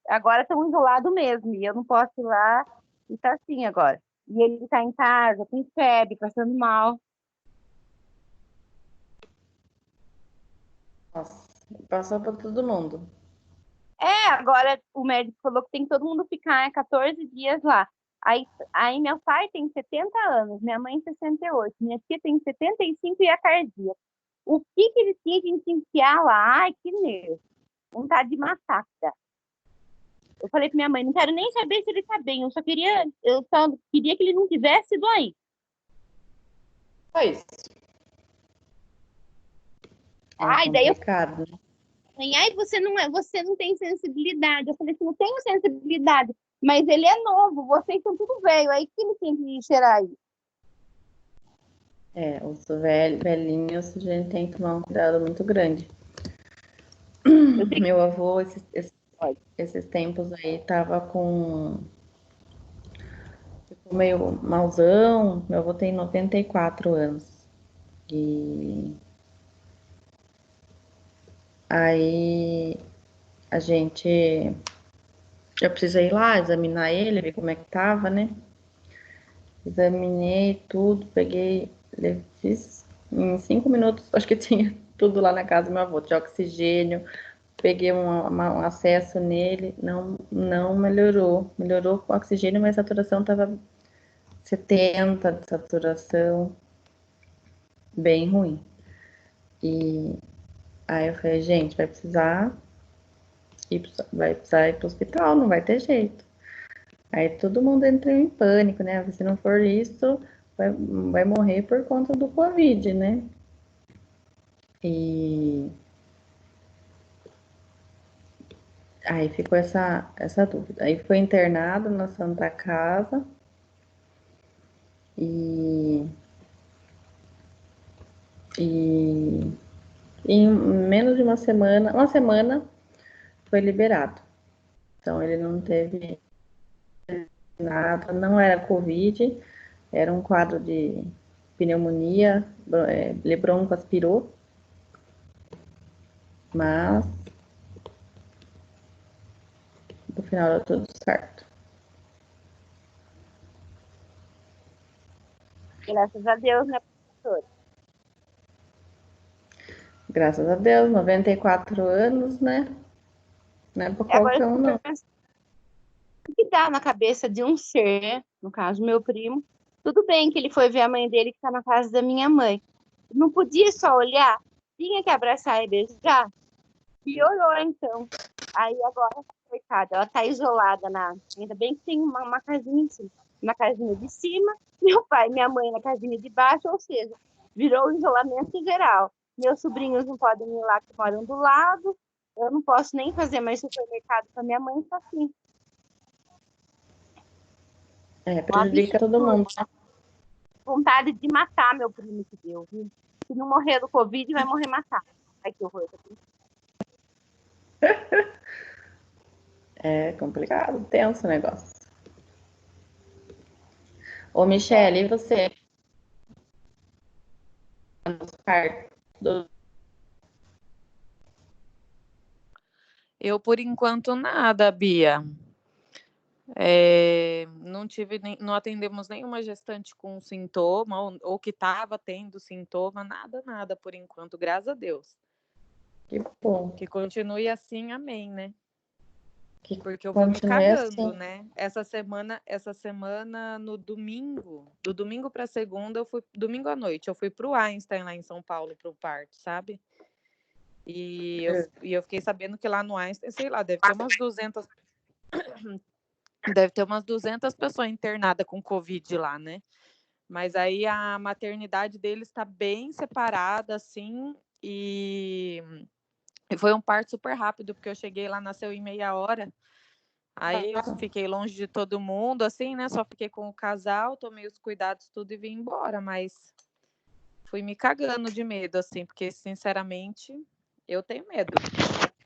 agora estão isolados mesmo, e eu não posso ir lá, e tá assim agora. E ele tá em casa, com febre, passando mal.
Nossa, passou para todo mundo.
Agora o médico falou que tem que todo mundo ficar 14 dias lá. Aí meu pai tem 70 anos, minha mãe 68, minha tia tem 75 e a cardíaca. O que eles tinham que enfiar lá? Ai, que nervo. Vontade de matar. Eu falei pra minha mãe, não quero nem saber se ele tá bem, eu só queria que ele não tivesse ido aí.
Foi isso.
Daí eu
complicado.
você não tem sensibilidade. Eu falei assim, não tenho sensibilidade, mas ele é novo, vocês são tudo velho, aí que ele tem que cheirar aí.
Os velhinhos, a gente tem que tomar um cuidado muito grande. Meu avô, esses tempos aí, ficou meio malzão. Meu avô tem 94 anos. E aí eu precisei ir lá examinar ele, ver como é que tava, né? Examinei tudo, fiz em 5 minutos, acho que tinha tudo lá na casa do meu avô, de oxigênio, peguei um acesso nele, não melhorou. Melhorou com oxigênio, mas a saturação estava 70 de saturação, bem ruim. E aí eu falei, gente, vai precisar ir para o hospital, não vai ter jeito. Aí todo mundo entra em pânico, né? Se não for isso, vai morrer por conta do Covid, né? E aí ficou essa dúvida. Aí foi internado na Santa Casa e em menos de uma semana foi liberado. Então ele não teve nada, não era Covid, era um quadro de pneumonia, Lebron aspirou, mas no final deu tudo certo.
Graças a Deus, né, professora?
Graças a Deus, 94 anos, né? Não é pra
Agora,
qualquer um, não.
o que dá na cabeça de um ser, no caso, meu primo, tudo bem que ele foi ver a mãe dele que tá na casa da minha mãe. Não podia só olhar, tinha que abraçar e beijar. Piorou, então. Aí agora, coitada, ela tá isolada ainda bem que tem uma casinha em cima. Na casinha de cima, meu pai e minha mãe na casinha de baixo, ou seja, virou o isolamento geral. Meus sobrinhos não podem ir lá que moram do lado, eu não posso nem fazer mais supermercado com a minha mãe, tá assim.
Prejudica todo mundo.
Vontade de matar meu primo que deu, viu? Se não morrer do Covid, vai morrer matar. Ai, que horror.
É complicado, tenso o negócio. Ô, Michele, e você?
Eu, por enquanto, nada, Bia. Não atendemos nenhuma gestante com sintoma, ou que estava tendo sintoma, nada, por enquanto, graças a Deus.
Que bom.
Que continue assim, amém, né? Porque eu
vou
me cagando,
assim.
né? Essa semana, no domingo, do domingo para segunda, domingo à noite, eu fui pro Einstein, lá em São Paulo, pro parto, sabe? E eu fiquei sabendo que lá no Einstein, sei lá, deve ter umas 200 pessoas internadas com Covid lá, né? Mas aí a maternidade deles está bem separada, assim, e foi um parto super rápido, porque eu cheguei lá, nasceu em meia hora. Aí eu fiquei longe de todo mundo, assim, né? Só fiquei com o casal, tomei os cuidados, tudo e vim embora, mas fui me cagando de medo, assim, porque, sinceramente, eu tenho medo.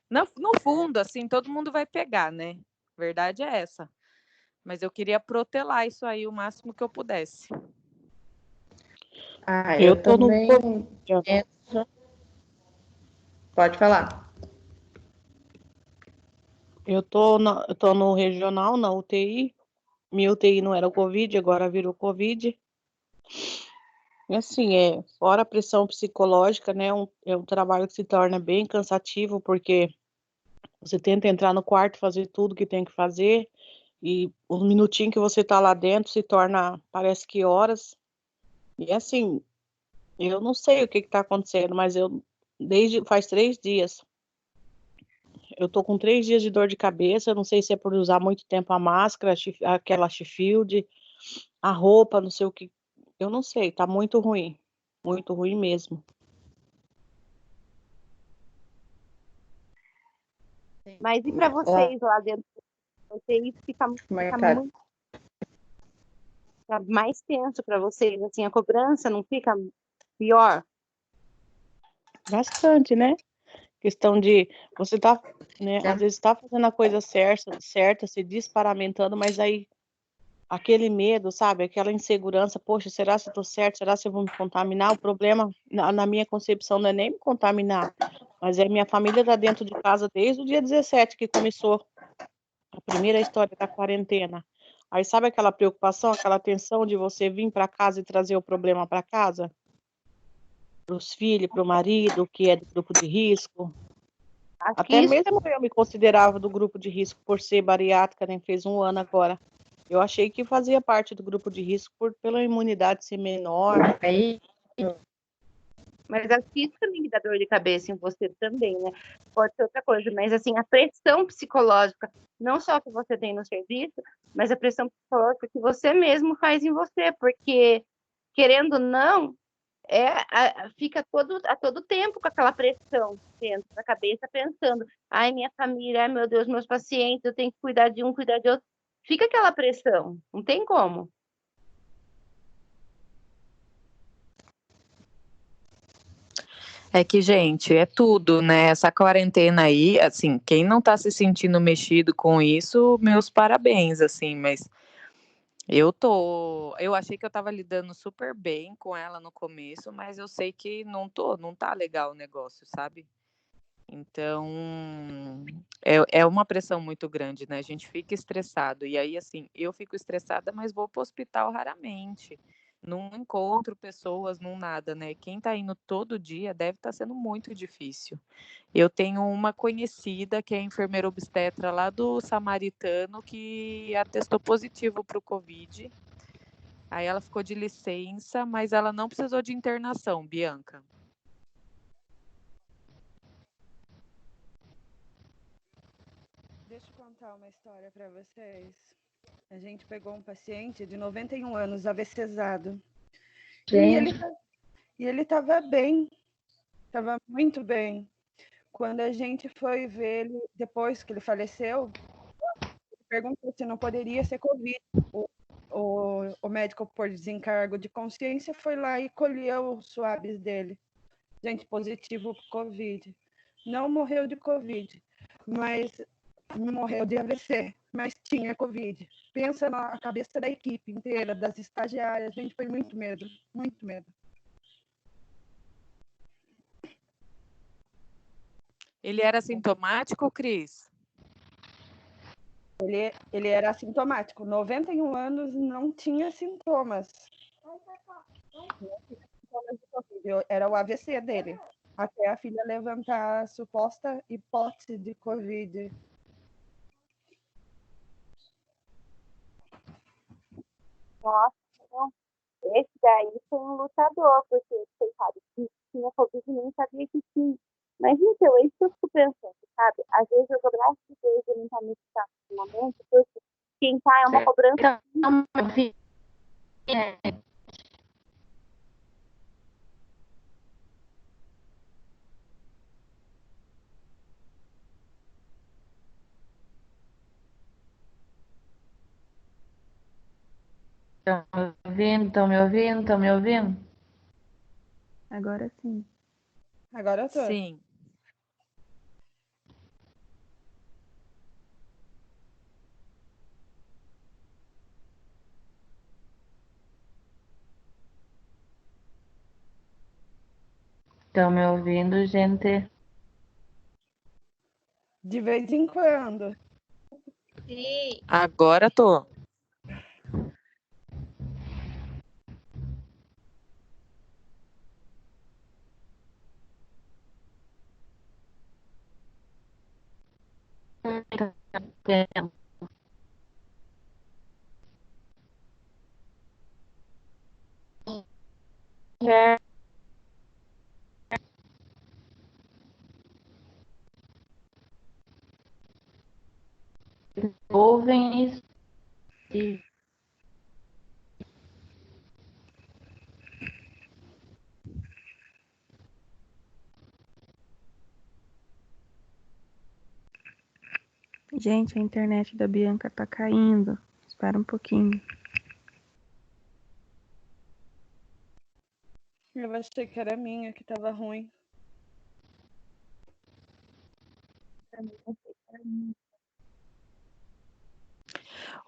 No fundo, assim, todo mundo vai pegar, né? Verdade é essa. Mas eu queria protelar isso aí o máximo que eu pudesse.
Eu também. Pode falar.
Eu tô no regional, na UTI. Minha UTI não era o Covid, agora virou Covid. E assim, fora a pressão psicológica, né? É um trabalho que se torna bem cansativo, porque você tenta entrar no quarto, fazer tudo que tem que fazer, e um minutinho que você tá lá dentro se torna, parece que horas. E assim, eu não sei o que tá acontecendo, mas faz 3 dias. Eu tô com 3 dias de dor de cabeça, eu não sei se é por usar muito tempo a máscara, aquela Shield, a roupa, não sei o que. Eu não sei, tá muito ruim mesmo.
Mas e para vocês lá dentro? Vocês fica mais tenso para vocês, assim, a cobrança não fica pior?
Bastante, né? Questão de você tá, né, às vezes tá fazendo a coisa certa, se disparamentando, mas aí aquele medo, sabe? Aquela insegurança, poxa, será se eu tô certo? Será se eu vou me contaminar? O problema, na minha concepção, não é nem me contaminar, mas minha família tá dentro de casa desde o dia 17 que começou a primeira história da quarentena. Aí sabe aquela preocupação, aquela tensão de você vir para casa e trazer o problema para casa? Para os filhos, para o marido, que é do grupo de risco. Até mesmo eu me considerava do grupo de risco por ser bariátrica, nem fez 1 ano agora. Eu achei que fazia parte do grupo de risco pela imunidade ser menor.
Mas acho que isso também dá dor de cabeça em você também, né? Pode ser outra coisa, mas assim, a pressão psicológica, não só que você tem no serviço, mas a pressão psicológica que você mesmo faz em você, porque, querendo ou não, fica a todo tempo com aquela pressão dentro da cabeça, pensando, ai, minha família, ai, meu Deus, meus pacientes, eu tenho que cuidar de um, cuidar de outro. Fica aquela pressão, não tem como.
É que, gente, é tudo, né? Essa quarentena aí, assim, quem não tá se sentindo mexido com isso, meus parabéns, assim, mas eu achei que eu tava lidando super bem com ela no começo, mas eu sei que não tá legal o negócio, sabe? Então, é uma pressão muito grande, né? A gente fica estressado. E aí, assim, eu fico estressada, mas vou pro hospital raramente. Não encontro pessoas, não nada, né? Quem tá indo todo dia deve estar sendo muito difícil. Eu tenho uma conhecida que é enfermeira obstetra lá do Samaritano que atestou positivo para o Covid. Aí ela ficou de licença, mas ela não precisou de internação, Bianca.
Deixa eu contar uma história para vocês. A gente pegou um paciente de 91 anos, AVCzado. E ele estava bem, estava muito bem. Quando a gente foi ver ele, depois que ele faleceu, ele perguntou se não poderia ser Covid. O médico, por desencargo de consciência, foi lá e colheu os swabs dele. Gente, positivo para Covid. Não morreu de Covid, mas morreu de AVC, mas tinha Covid. Pensa na cabeça da equipe inteira, das estagiárias. Gente, foi muito medo, muito medo.
Ele era assintomático, Cris?
Ele era assintomático. 91 anos, não tinha sintomas. Era o AVC dele. Até a filha levantar a suposta hipótese de Covid.
Nossa, esse daí foi um lutador, porque você sabe que tinha Covid e nem sabia que tinha. Mas então, é isso que eu fico pensando, sabe? Às vezes eu dou graças a Deus de não estar nesse estado no momento, porque quem tá é uma cobrança.
Estão me ouvindo? Estão me ouvindo?
Agora sim.
Agora eu tô.
Sim.
Estão me ouvindo, gente?
De vez em quando.
Sim.
Agora tô.
Ouvem isso.
Gente, a internet da Bianca tá caindo. Espera um pouquinho.
Eu achei que era minha, que tava ruim.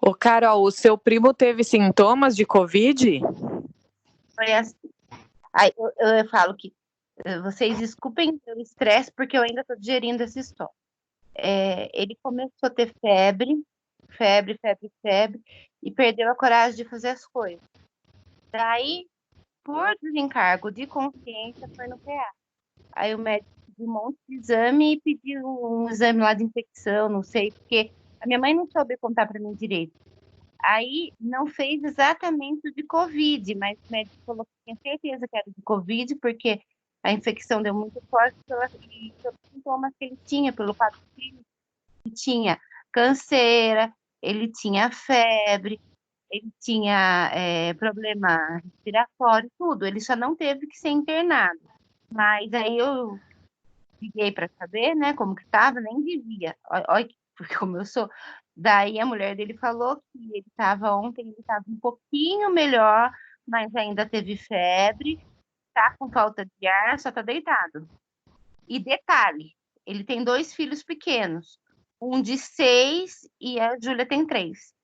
Ô, Carol, o seu primo teve sintomas de Covid?
Foi assim. Aí eu falo que vocês desculpem o estresse, porque eu ainda estou digerindo essa história. Ele começou a ter febre, e perdeu a coragem de fazer as coisas. Daí, por desencargo de consciência, foi no PA. Aí o médico pediu um monte de exame e pediu um exame lá de infecção, não sei, porque a minha mãe não soube contar para mim direito. Aí não fez exatamente o de Covid, mas o médico falou que tinha certeza que era de Covid, porque A infecção deu muito forte e pelos sintomas que ele tinha, pelo quadro clínico. Ele tinha canseira, ele tinha febre, ele tinha problema respiratório, tudo. Ele só não teve que ser internado. Mas aí eu liguei para saber, né, como que estava, nem devia. Olha como eu sou. Daí a mulher dele falou que ele estava ontem, ele estava um pouquinho melhor, mas ainda teve febre, tá com falta de ar, só tá deitado. E detalhe, ele tem 2 filhos pequenos, um de 6 e a Júlia tem 3.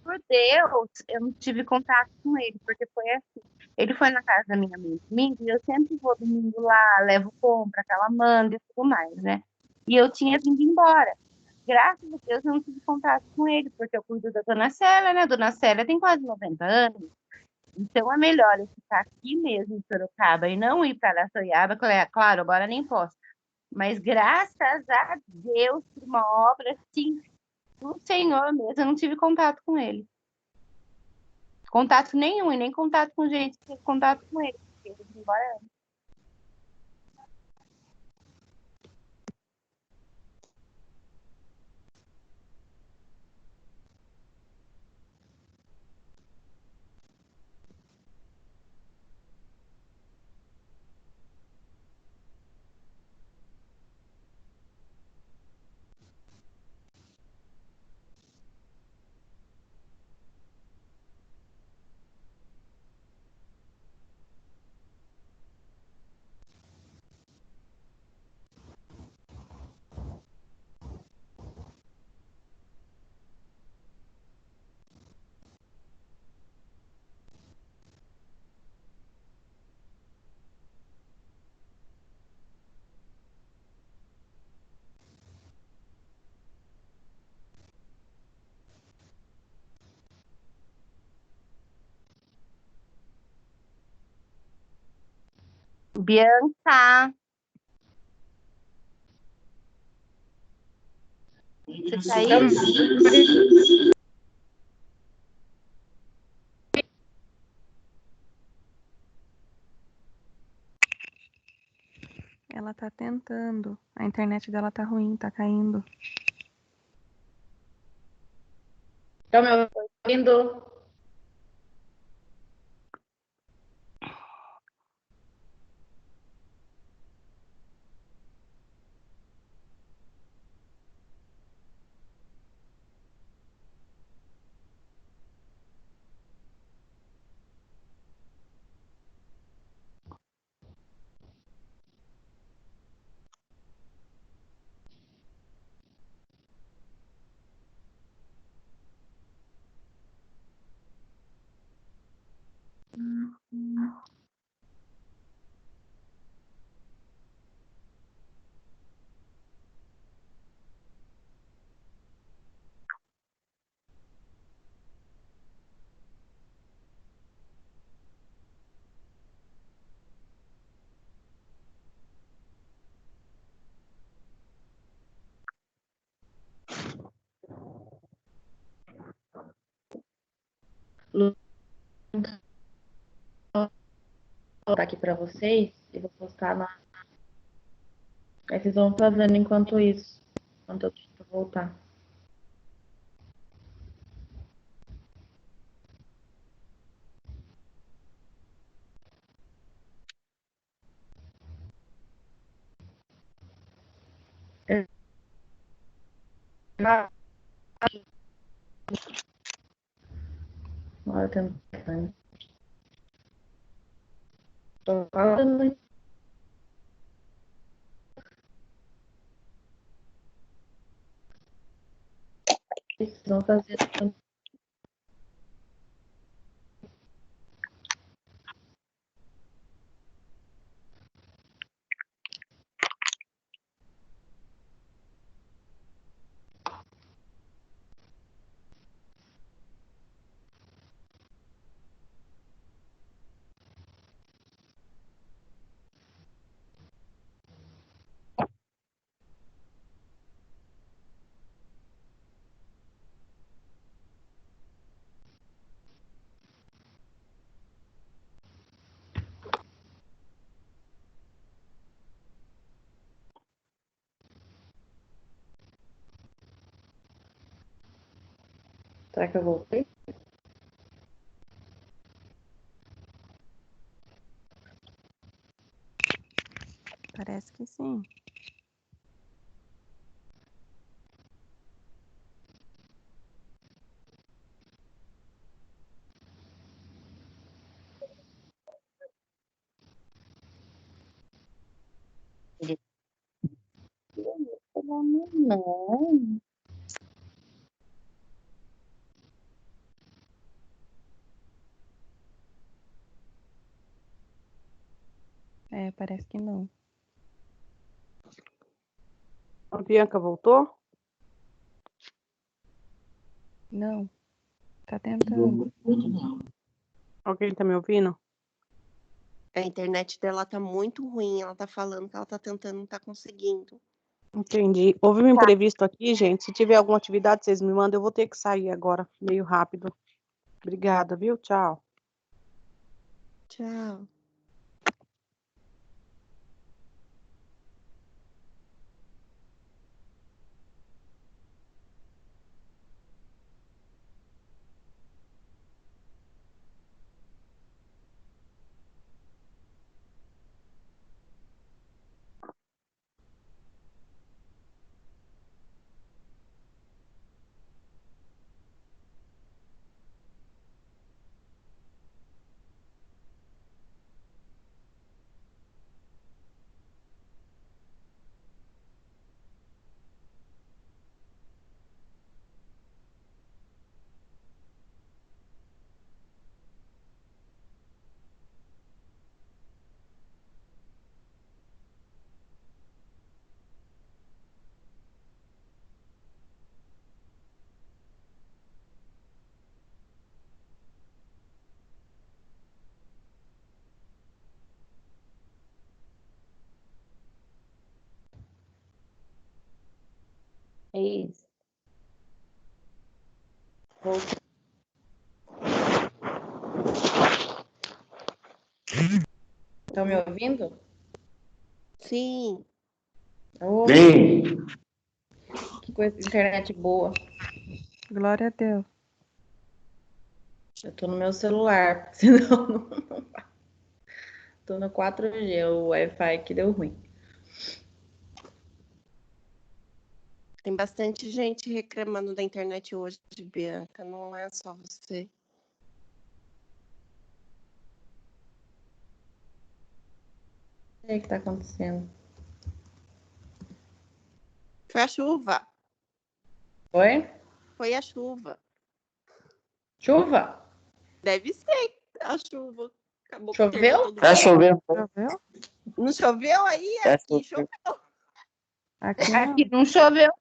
Por Deus, eu não tive contato com ele, porque foi assim. Ele foi na casa da minha mãe domingo, e eu sempre vou domingo lá, levo compra, que ela manda e tudo mais, né? E eu tinha vindo embora. Graças a Deus eu não tive contato com ele, porque eu cuido da Dona Célia, né? Dona Célia tem quase 90 anos, então é melhor eu ficar aqui mesmo em Sorocaba e não ir para Araçoiaba, claro, agora nem posso. Mas graças a Deus, por uma obra assim, do Senhor mesmo, eu não tive contato com ele. Contato nenhum, e nem contato com gente, tive contato com ele, porque ele foi embora antes. Bianca, você tá aí?
Ela tá tentando. A internet dela tá ruim, tá caindo.
Estão me ouvindo? Vou botar aqui para vocês e vou postar na. Aí vocês vão fazendo enquanto isso, enquanto eu tento voltar. Agora tem. Tô falando. Vocês vão fazer. Será que eu voltei?
Parece que sim.
Não.
É, parece que não.
A Bianca voltou?
Não. Tá tentando.
Alguém tá me ouvindo?
A internet dela tá muito ruim. Ela tá falando que ela tá tentando, não tá conseguindo.
Entendi. Houve um imprevisto aqui, gente. Se tiver alguma atividade, vocês me mandam. Eu vou ter que sair agora, meio rápido. Obrigada, viu? Tchau.
Tchau.
É isso.
Estão me ouvindo?
Sim.
Oh,
Sim.
que coisa, internet boa.
Glória a Deus.
Eu tô no meu celular, senão não. Tô no 4G, o Wi-Fi que deu ruim.
Tem bastante gente reclamando da internet hoje, Bianca. Não é só você.
O que é que tá acontecendo?
Foi a chuva.
Oi?
Foi a chuva.
Chuva?
Deve ser a chuva. Acabou que
Choveu?
perdeu todo
Tá
mundo.
chovendo.
Choveu?
Não choveu aí?
Tá
Aqui
chovendo.
choveu.
Aqui não.
Aqui não choveu.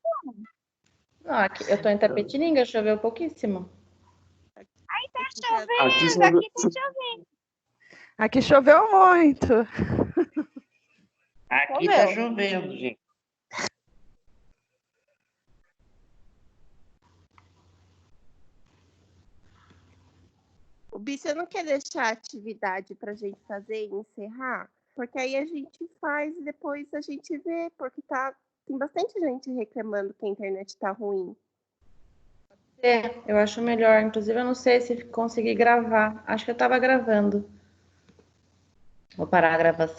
Não, aqui, eu tô em Tapetininga, choveu pouquíssimo.
Aí tá
Aqui tá-
Aqui
chovendo, aqui tá chovendo.
Aqui choveu muito.
Aqui tá
Choveu.
chovendo, gente.
O Bi, você não quer deixar a atividade pra gente fazer e encerrar? Porque aí a gente faz e depois a gente vê, porque tem bastante gente reclamando que a internet tá ruim.
É, eu acho melhor. Inclusive, eu não sei se consegui gravar. Acho que eu tava gravando. Vou parar a gravação.